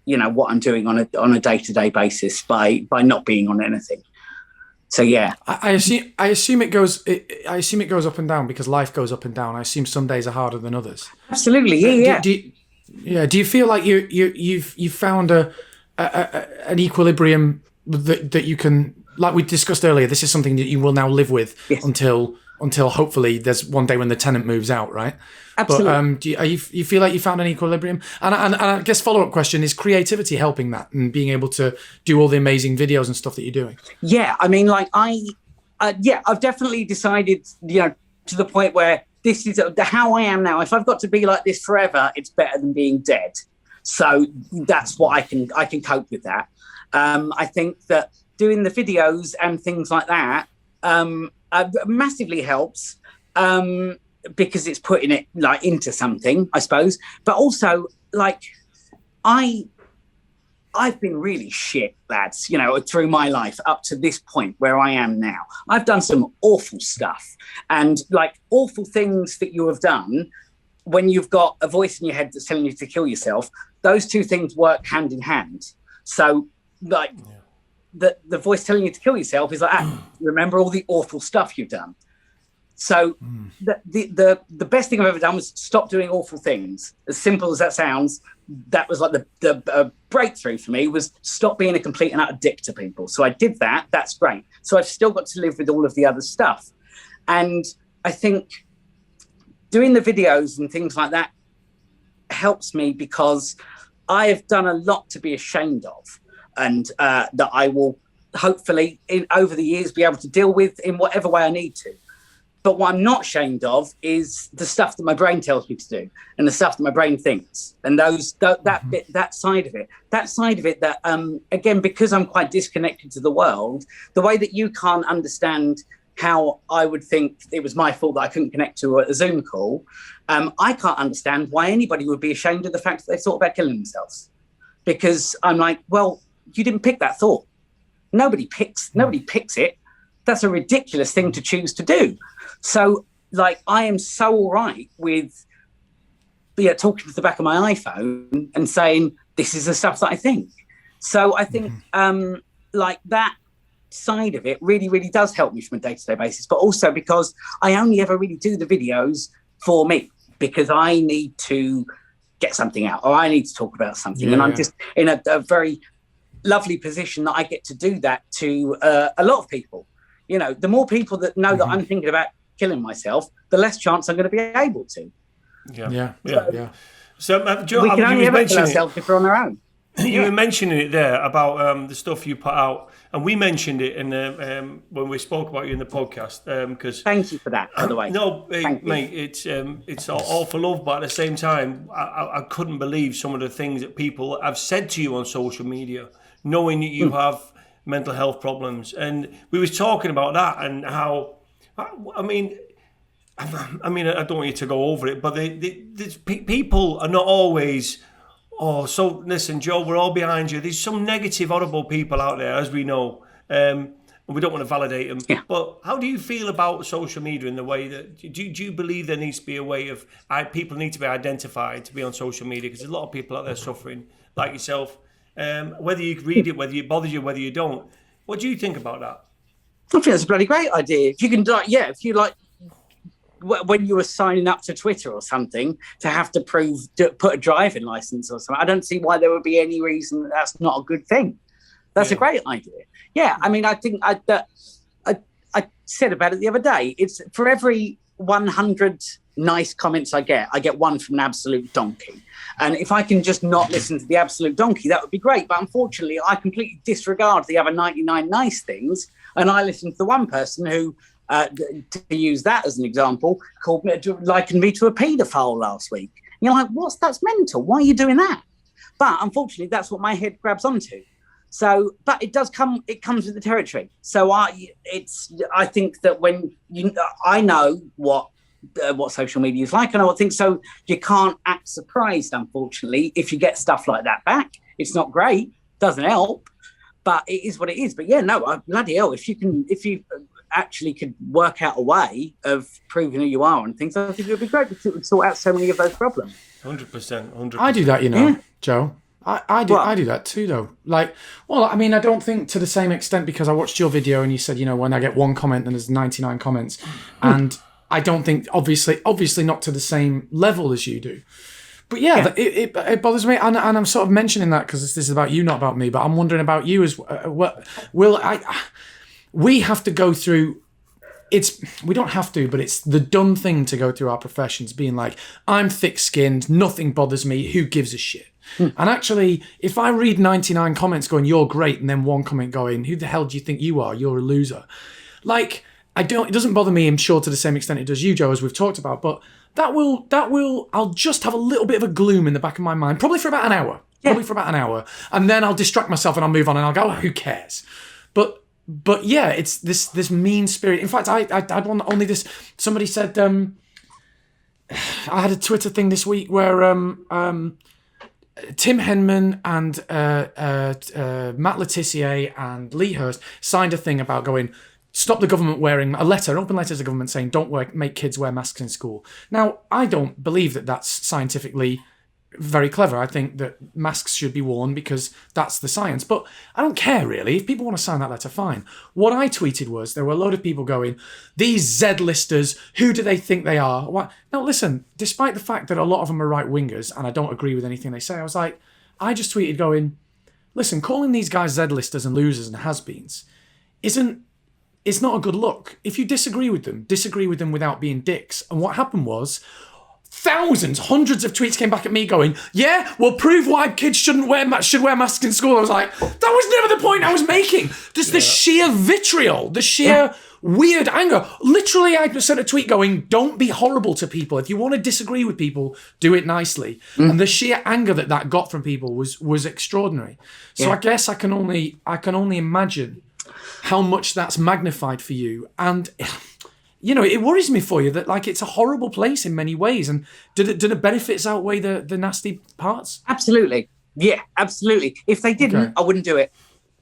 what I'm doing on a day-to-day basis by not being on anything. So yeah, I assume it goes up and down because life goes up and down. I assume some days are harder than others. Absolutely, yeah. Do you feel like you've found an equilibrium that you can, like we discussed earlier, this is something that you will now live with until hopefully there's one day when the tenant moves out, right? Absolutely. But you feel like you found an equilibrium? And I guess follow-up question, is creativity helping that and being able to do all the amazing videos and stuff that you're doing? Yeah, I mean, like I've definitely decided, to the point where this is how I am now. If I've got to be like this forever, it's better than being dead. So that's what I can cope with that. I think that doing the videos and things like that massively helps because it's putting it like into something, I suppose. But also, like, I've been really shit, lads, through my life up to this point where I am now. I've done some awful stuff, and like awful things that you have done when you've got a voice in your head that's telling you to kill yourself. Those two things work hand in hand. So like the voice telling you to kill yourself is like, remember all the awful stuff you've done. So the best thing I've ever done was stop doing awful things. As simple as that sounds, that was like the breakthrough for me, was stop being a complete and utter dick to people. So I did that. That's great. So I've still got to live with all of the other stuff. And I think doing the videos and things like that helps me because I have done a lot to be ashamed of, and that I will hopefully over the years be able to deal with in whatever way I need to. But what I'm not ashamed of is the stuff that my brain tells me to do and the stuff that my brain thinks. And that side of it that, again, because I'm quite disconnected to the world, the way that you can't understand how I would think it was my fault that I couldn't connect to a Zoom call, I can't understand why anybody would be ashamed of the fact that they thought about killing themselves. Because I'm like, well, you didn't pick that thought. Nobody picks it. That's a ridiculous thing to choose to do. So, like, I am so all right with talking to the back of my iPhone and saying, this is the stuff that I think. So I think like that side of it really, really does help me from a day-to-day basis, but also because I only ever really do the videos for me, because I need to get something out, or I need to talk about something. And I'm just in a very lovely position that I get to do that to a lot of people. You know, the more people that know that I'm thinking about killing myself, the less chance I'm going to be able to. So, Joe, we can only ever kill mentioning ourselves if we're on our own. You were mentioning it there about the stuff you put out, and we mentioned it in when we spoke about you in the podcast. Because thank you for that, by the way. No, mate, it's all for love, but at the same time, I couldn't believe some of the things that people have said to you on social media, knowing that you have mental health problems, and we was talking about that and how, I mean, I don't want you to go over it, but people are not always. Oh, so listen, Joe, we're all behind you. There's some negative, horrible people out there, as we know, and we don't want to validate them. Yeah. But how do you feel about social media in the way that, do you believe there needs to be a way of, people need to be identified to be on social media? Because there's a lot of people out there suffering, like yourself, whether you read it, whether it bothers you, whether you don't. What do you think about that? I think that's a bloody great idea. If you can, if you like, when you were signing up to Twitter or something, to have to put a driving license or something, I don't see why there would be any reason that that's not a good thing. That's a great idea. Yeah, I mean, I think I said about it the other day. It's for every 100 nice comments I get one from an absolute donkey. And if I can just not listen to the absolute donkey, that would be great. But unfortunately, I completely disregard the other 99 nice things, and I listen to the one person who, to use that as an example, likened me to a paedophile last week. And you're like, that's mental. Why are you doing that? But unfortunately, that's what my head grabs onto. So, but it comes with the territory. So I think that when I know what social media is like, and I think so. You can't act surprised, unfortunately, if you get stuff like that back. It's not great, doesn't help, but it is what it is. But yeah, no, bloody hell, if you actually could work out a way of proving who you are and things, I think it would be great because it would sort out so many of those problems. 100%. I do that, Joe. I do that too, though. Like, well, I mean, I don't think to the same extent, because I watched your video and you said, when I get one comment, then there's 99 comments, and I don't think, obviously not to the same level as you do. But yeah. It bothers me, and I'm sort of mentioning that because this is about you, not about me. But I'm wondering about you as well. Will, we have to go through. We don't have to, but it's the dumb thing to go through our professions, being like, I'm thick-skinned, nothing bothers me, who gives a shit? And actually, if I read 99 comments going, you're great, and then one comment going, who the hell do you think you are? You're a loser. Like, it doesn't bother me, I'm sure, to the same extent it does you, Joe, as we've talked about, but I'll just have a little bit of a gloom in the back of my mind, probably for about an hour. And then I'll distract myself and I'll move on and I'll go, who cares? But yeah, it's this mean spirit. In fact, I had one only this. Somebody said, I had a Twitter thing this week where Tim Henman and Matt Letizia and Lee Hurst signed a thing about going, stop the government wearing an open letter to the government saying don't make kids wear masks in school. Now, I don't believe that that's scientifically very clever. I think that masks should be worn because that's the science. But I don't care, really. If people want to sign that letter, fine. What I tweeted was there were a load of people going, these Z-listers, who do they think they are? What? Now, listen, despite the fact that a lot of them are right-wingers and I don't agree with anything they say, I was like, I just tweeted going, listen, calling these guys Z-listers and losers and has-beens it's not a good look. If you disagree with them without being dicks. And what happened was, hundreds of tweets came back at me going, yeah, we'll prove why kids should wear masks in school. I was like, that was never the point I was making. Just the sheer vitriol, the sheer weird anger. Literally, I sent a tweet going, don't be horrible to people. If you want to disagree with people, do it nicely. And the sheer anger that got from people was extraordinary. So I guess I can only imagine how much that's magnified for you. And it worries me for you that it's a horrible place in many ways. And do the benefits outweigh the nasty parts? Absolutely. Yeah, absolutely. If they didn't, I wouldn't do it.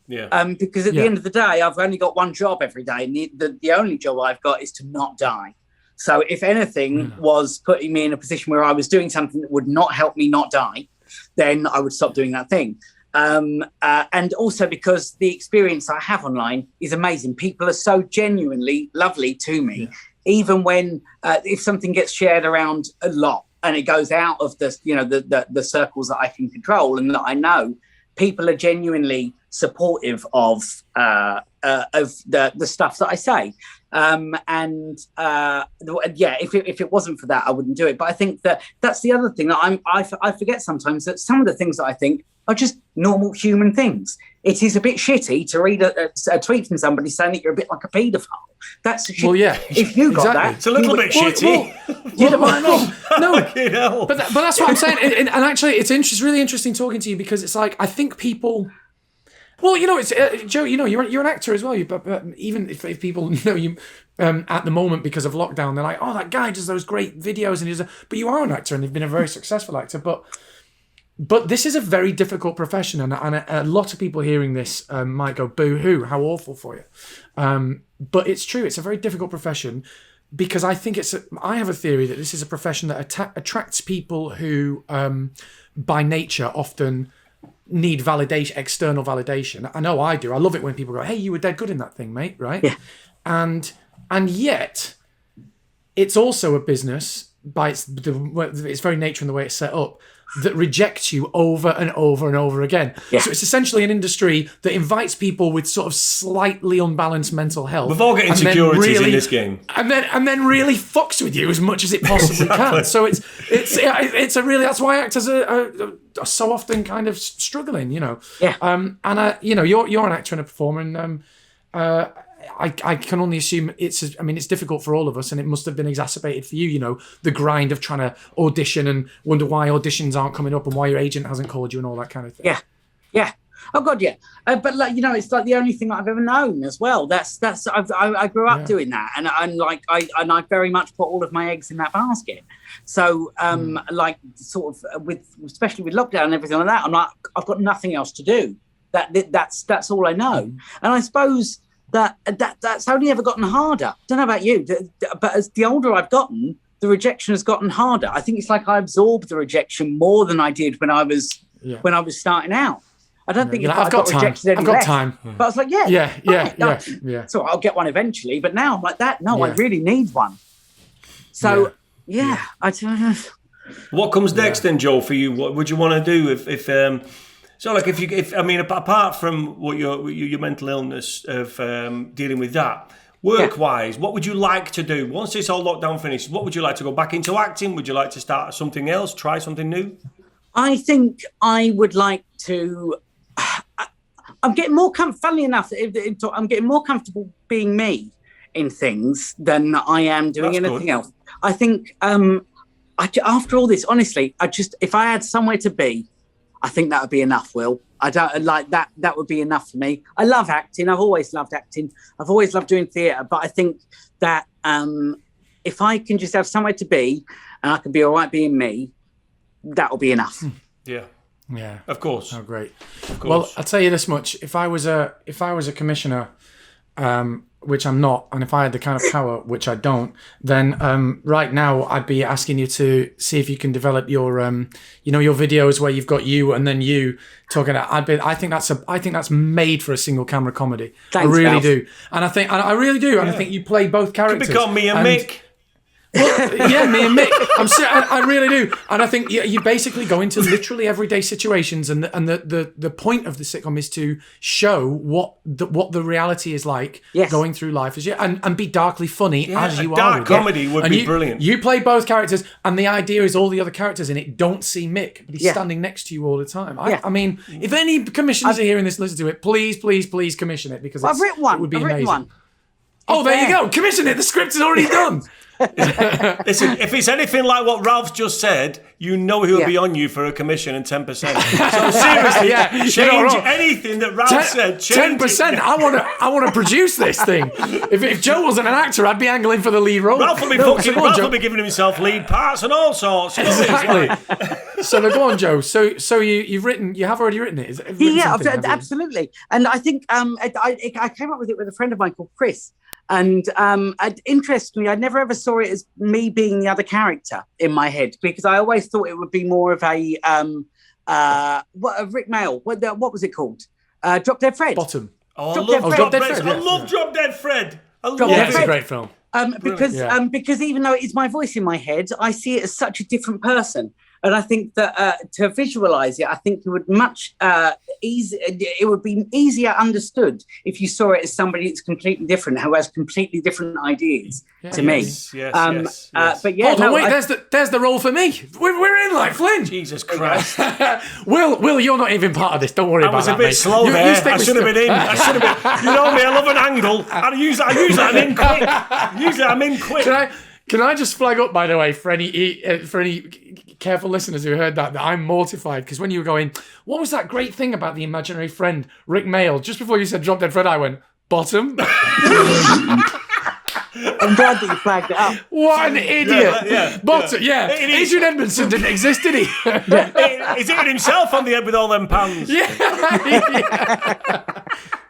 Yeah. Because at the end of the day, I've only got one job every day. And the only job I've got is to not die. So if anything was putting me in a position where I was doing something that would not help me not die, then I would stop doing that thing. And also because the experience I have online is amazing. People are so genuinely lovely to me, even when if something gets shared around a lot and it goes out of the circles that I can control and that I know, people are genuinely supportive of the stuff that I say. If it wasn't for that, I wouldn't do it. But I think that's the other thing that I forget sometimes, that some of the things that I think are just normal human things. It is a bit shitty to read a tweet from somebody saying that you're a bit like a paedophile. That's well, yeah. If you got that, it's a little bit shitty. No, but that's what I'm saying. And actually, it's really interesting talking to you, because it's like I think people. Well, it's Joe. You're an actor as well. But even if people know you at the moment because of lockdown, they're like, "Oh, that guy does those great videos," but you are an actor and you've been a very successful actor. But this is a very difficult profession, and a lot of people hearing this might go, "Boo-hoo! How awful for you." But it's true. It's a very difficult profession, because I think I have a theory that this is a profession that attracts people who, by nature, often need validation, external validation. I know I do. I love it when people go, "Hey, you were dead good in that thing, mate," right? Yeah. And yet, it's also a business by its very nature and the way it's set up that rejects you over and over and over again. Yeah. So it's essentially an industry that invites people with sort of slightly unbalanced mental health. We've all got insecurities in this game, and then really fucks with you as much as it possibly can. So it's a really, that's why actors are so often kind of struggling, Yeah. You're an actor and a performer, and I can only assume it's difficult for all of us, and it must have been exacerbated for you, the grind of trying to audition and wonder why auditions aren't coming up and why your agent hasn't called you and all that kind of thing. Yeah. Oh God, yeah. But it's like the only thing I've ever known as well. I grew up doing that, and I very much put all of my eggs in that basket. So especially with lockdown and everything like that, I'm like, I've got nothing else to do. That's all I know. And I suppose that's only ever gotten harder. Don't know about you, but as the older I've gotten, the rejection has gotten harder. I think it's like I absorbed the rejection more than I did when I was starting out. I don't think I've got time. I've got time. But I was like, yeah. So I'll get one eventually. But now I'm like that. No, I really need one. So I don't know. What comes next then, Joe, for you? What would you want to do apart from what your mental illness of dealing with that, work-wise, what would you like to do once this whole lockdown finishes? What would you like to go back into acting? Would you like to start something else, try something new? I think I would like to. I'm getting more funnily enough, I'm getting more comfortable being me in things than I am doing anything else. I think after all this, honestly, if I had somewhere to be, I think that would be enough, Will. I don't like that. That would be enough for me. I love acting. I've always loved acting. I've always loved doing theatre. But I think that if I can just have somewhere to be and I can be all right being me, that will be enough. Yeah. Yeah. Of course. Oh, great. Of course. Well, I'll tell you this much. If I was a commissioner, which I'm not, and if I had the kind of power, which I don't, then right now I'd be asking you to see if you can develop your your videos where you've got you and then you talking. I think that's made for a single camera comedy. Thanks, I really Ralf. do, and I really do, and I think you play both characters. Could become me and Mick. Well, yeah, me and Mick. I really do, and I think you basically go into literally everyday situations, and the point of the sitcom is to show what the reality is like going through life and be darkly funny as you are. Dark comedy would be brilliant. You play both characters, and the idea is all the other characters in it don't see Mick, but he's standing next to you all the time. I mean, if any commissioners are hearing this, listen to it. Please commission it, because I've written one. It would be I've amazing. written one. Oh, there you go. Commission it. The script is already done. Listen, if it's anything like what Ralph's just said, you know he'll be on you for a commission and 10%. So seriously, change anything that Ralph said. 10%. I want to produce this thing. If Joe wasn't an actor, I'd be angling for the lead role. Ralph will be giving himself lead parts and all sorts. Exactly. So now go on, Joe. So you have already written it. Is it Yeah, absolutely. And I think I came up with it with a friend of mine called Chris. And interestingly, I never ever saw it as me being the other character in my head, because I always thought it would be more of a Rick Mail. What was it called? Drop Dead Fred. Bottom. Oh, Drop Dead I Fred. love Drop Dead Fred. I love It's a great film. Because even though it is my voice in my head, I see it as such a different person. And I think that to visualize it, I think it would it would be easier understood if you saw it as somebody that's completely different, who has completely different ideas to me. Yes. But yeah, hold on, wait. There's the role for me. We're in like Flynn. Jesus Christ. Will, you're not even part of this. Don't worry about that. I was a bit slow there. I should have been in. You know me. I love an angle. Usually I'm in quick. Can I just flag up, by the way, for any careful listeners who heard that I'm mortified, because when you were going, what was that great thing about the imaginary friend, Rick Mail? Just before you said Drop Dead Fred, I went, bottom. I'm glad that you flagged it up. What an idiot. Bottom, Adrian Edmondson didn't exist, did he? He's hitting himself on the head with all them pans. Yeah.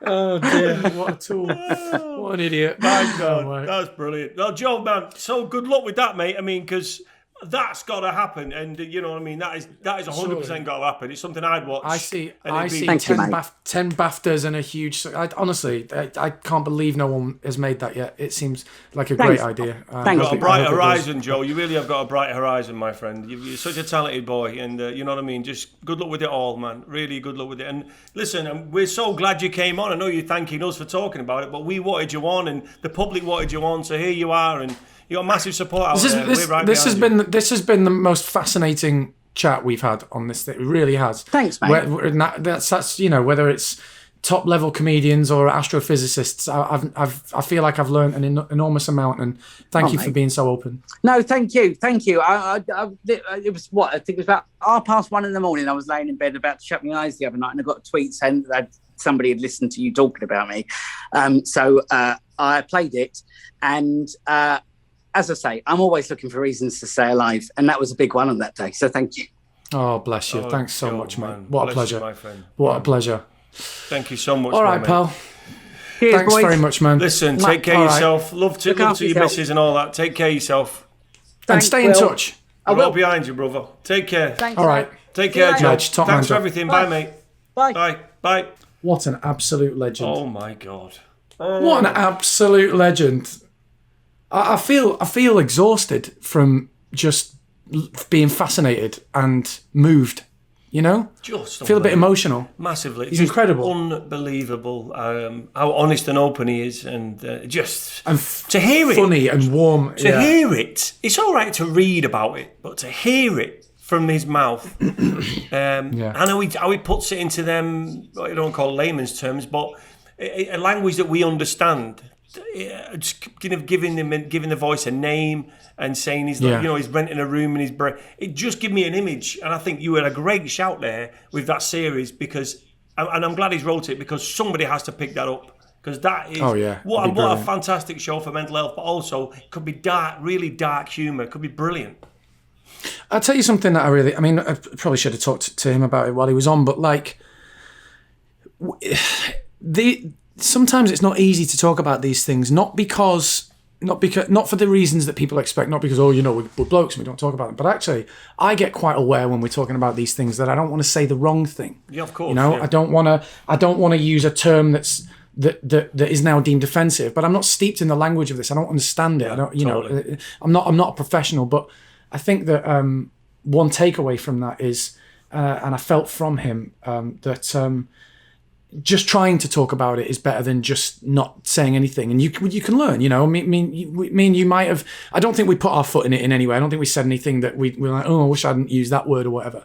Oh dear, what a tool. What an idiot. My God, that's brilliant. Well, Joe, man, so good luck with that, mate. I mean, because that's got to happen, and you know what I mean. That is 100% got to happen. It's something I'd watch. I see 10 BAFTAs and a huge. Honestly, I can't believe no one has made that yet. It seems like a great idea. You've got a bright horizon, Joe. You really have got a bright horizon, my friend. You're such a talented boy, and you know what I mean. Just good luck with it all, man. Really good luck with it. And listen, we're so glad you came on. I know you're thanking us for talking about it, but we wanted you on, and the public wanted you on. So here you are, and you got massive support out there. This has been the most fascinating chat we've had on this thing. It really has. Thanks, mate. That's whether it's top level comedians or astrophysicists. I feel like I've learned an enormous amount, and thank you for being so open. No, thank you. It was I think it was about 1:30 in the morning. I was laying in bed about to shut my eyes the other night, and I got a tweet saying that somebody had listened to you talking about me. So I played it, and as I say, I'm always looking for reasons to stay alive, and that was a big one on that day. So thank you. Oh, bless you. Thanks so much, man. What a pleasure. My friend. What a pleasure. Thank you so much. All right, pal. Cheers, Thanks boys. very much, man. Listen, take care of yourself. Love to your missus and all that. Take care of yourself. And stay in touch. I'm all behind you, brother. Take care. Thanks, all right. Take care, Joe. Top Thanks for everything. Bye, mate. Bye. What an absolute legend. Oh, my God. What an absolute legend. I feel exhausted from just being fascinated and moved. You know, just feel a bit emotional. Massively, he's incredible, unbelievable. How honest and open he is, and to hear it, funny and warm. Hear it, it's all right to read about it, but to hear it from his mouth, and how he puts it into them. I don't call layman's terms, but a language that we understand. Just kind of giving the voice a name and saying he's he's renting a room in his brain. It just gave me an image, and I think you had a great shout there with that series because, and I'm glad he's wrote it because somebody has to pick that up because that is what a fantastic show for mental health, but also it could be dark, really dark humour. It could be brilliant. I'll tell you something that I probably should have talked to him about it while he was on, but like sometimes it's not easy to talk about these things, not for the reasons that people expect, not because we're blokes and we don't talk about them, but actually I get quite aware when we're talking about these things that I don't want to say the wrong thing. Yeah, of course. I don't want to use a term that is now deemed offensive, but I'm not steeped in the language of this. I don't understand it. I'm not a professional, but I think that one takeaway from that is, and I felt from him that. Just trying to talk about it is better than just not saying anything, and you can learn. Me and you might have. I don't think we put our foot in it in any way. I don't think we said anything that we're like, oh, I wish I hadn't used that word or whatever.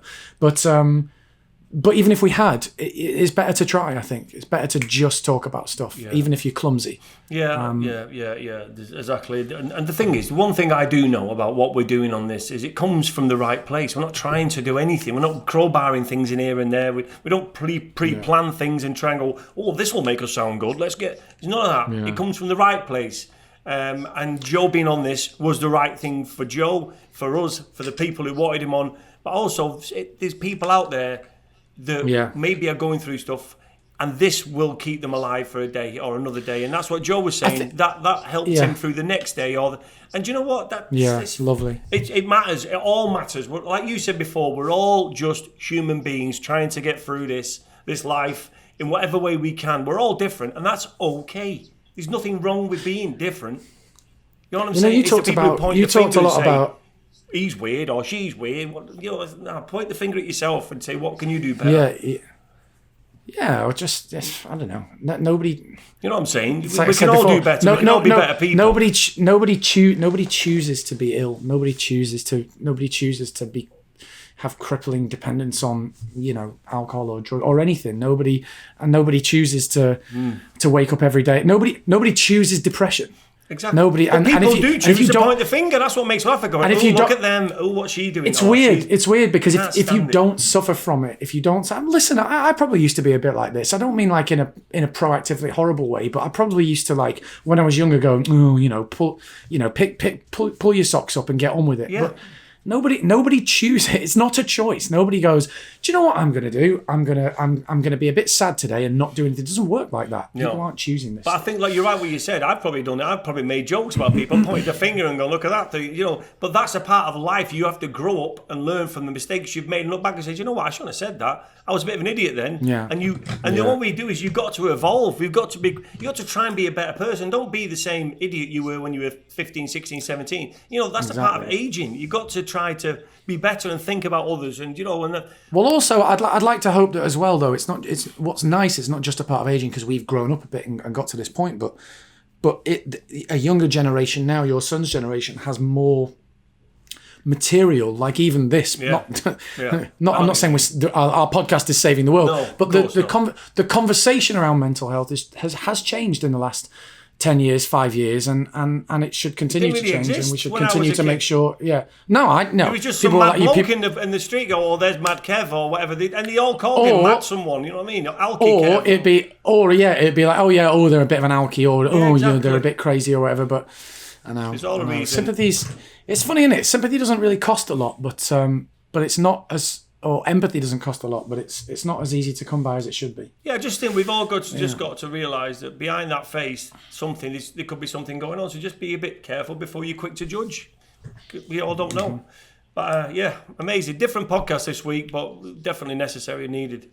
But even if we had, it's better to try. I think it's better to just talk about stuff, even if you're clumsy. Yeah, exactly. And the thing is, one thing I do know about what we're doing on this is it comes from the right place. We're not trying to do anything. We're not crowbarring things in here and there. We don't pre-plan things and try and go, oh, this will make us sound good. Let's get. It's none of that. Yeah. It comes from the right place. And Joe being on this was the right thing for Joe, for us, for the people who wanted him on. But also, there's people out there that maybe are going through stuff, and this will keep them alive for a day or another day. And that's what Joe was saying. That helped him through the next day. And do you know what? It's lovely. It matters. It all matters. Like you said before, we're all just human beings trying to get through this life in whatever way we can. We're all different, and that's okay. There's nothing wrong with being different. You know what I'm saying? You talked a lot about he's weird or she's weird. Point the finger at yourself and say, what can you do better? Yeah, or just I don't know. Nobody. You know what I'm saying? We can all do better. We can all be better people. Nobody chooses to be ill. Nobody chooses to have crippling dependence on alcohol or drug or anything. Nobody chooses to wake up every day. Nobody chooses depression. Exactly. Nobody. But people do choose to point the finger. That's what makes me laugh. Going, and if you look at them. Oh, what's she doing? It's weird. It's weird because if you don't suffer from it, if you don't listen, I probably used to be a bit like this. I don't mean like in a proactively horrible way, but I probably used to like when I was younger, going, pull your socks up and get on with it. Yeah. But nobody chooses it. It's not a choice. Nobody goes, do you know what I'm going to do? I'm going to be a bit sad today and not do anything. It doesn't work like that. People aren't choosing this. But I think like you're right what you said. I've probably done it. I've probably made jokes about people, pointed the finger and go, look at that. But that's a part of life. You have to grow up and learn from the mistakes you've made and look back and say, you know what? I shouldn't have said that. I was a bit of an idiot then. Yeah. And then what we do is you've got to evolve. You got to try and be a better person. Don't be the same idiot you were when you were 15, 16, 17. That's a part of aging. You've got to try to be better and think about others. And well, also I'd like to hope that as well, though. It's what's nice. It's not just a part of aging because we've grown up a bit and got to this point, but a younger generation now, your son's generation, has more material, like even this. I'm not saying our podcast is saving the world, but the conversation around mental health has changed in the last 10 years, 5 years, and it should continue to change, and we should continue to make sure. Yeah, no. It was just some mad bloke in the street go, "Oh, there's Mad Kev" or whatever, and they all called him Mad someone. You know what I mean? Alky Kev. It'd be like, they're a bit of an alky, or they're a bit crazy or whatever. But I know. It's all a reason. Sympathy's. It's funny, isn't it? Sympathy doesn't really cost a lot, but it's not as. Or empathy doesn't cost a lot, but it's not as easy to come by as it should be. Yeah, I just think we've all got to realise that behind that face, there could be something going on. So just be a bit careful before you're quick to judge. We all don't know. But amazing. Different podcast this week, but definitely necessary and needed.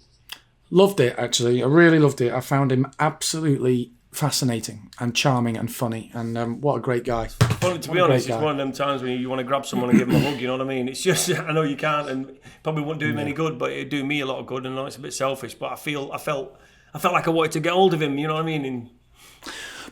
Loved it, actually. I really loved it. I found him absolutely fascinating and charming and funny, and what a great guy. To be honest, it's one of them times when you want to grab someone and give them a hug, you know what I mean? It's just, I know you can't, and probably wouldn't do him any good, but it'd do me a lot of good, and I know it's a bit selfish, but I felt like I wanted to get hold of him, you know what I mean?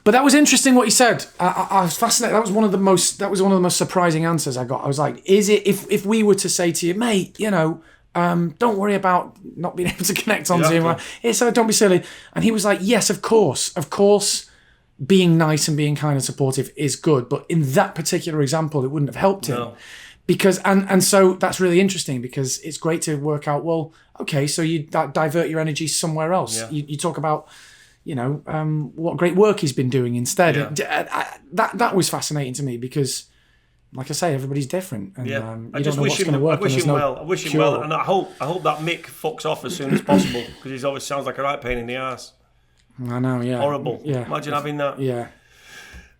But that was interesting what he said. I was fascinated. That was one of the most surprising answers I got. I was like, is it, if we were to say to you, mate, don't worry about not being able to connect on Zoom. So don't be silly. And he was like, yes, of course, being nice and being kind and supportive is good. But in that particular example, it wouldn't have helped him. No. Because, and so that's really interesting because it's great to work out, well, okay, so you divert your energy somewhere else. Yeah. You talk about, what great work he's been doing instead. Yeah. That was fascinating to me because, like I say, everybody's different, and you don't know what's going to work. I wish him well, and I hope that Mick fucks off as soon as possible because he always sounds like a right pain in the ass. I know, yeah, horrible. Yeah, imagine having that. Yeah.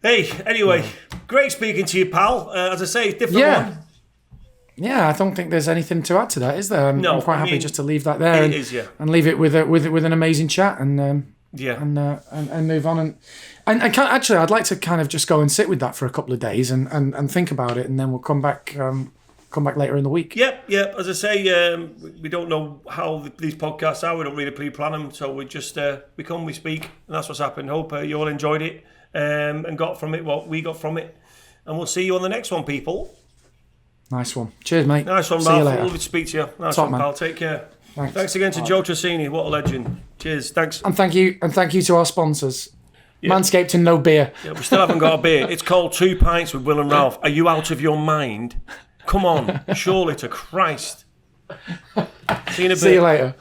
Hey, anyway, great speaking to you, pal. As I say, different one. Yeah, I don't think there's anything to add to that, is there? I'm quite happy just to leave that there, and leave it with an amazing chat, and move on. And actually, I'd like to kind of just go and sit with that for a couple of days and think about it, and then we'll come back later in the week. Yep. As I say, we don't know how these podcasts are. We don't really pre-plan them, so we just we come, we speak, and that's what's happened. Hope you all enjoyed it and got from it what we got from it, and we'll see you on the next one, people. Nice one. Cheers, mate. Nice one, Ralf. Lovely to speak to you. Nice one, pal. Take care. Thanks again to Joe Tracini. What a legend. Cheers. Thanks. And thank you to our sponsors. Yep. Manscaped and no beer. Yeah, we still haven't got a beer. It's called 2 Pints with Will and Ralf. Are you out of your mind? Come on. Surely to Christ. See you in a bit. See you later.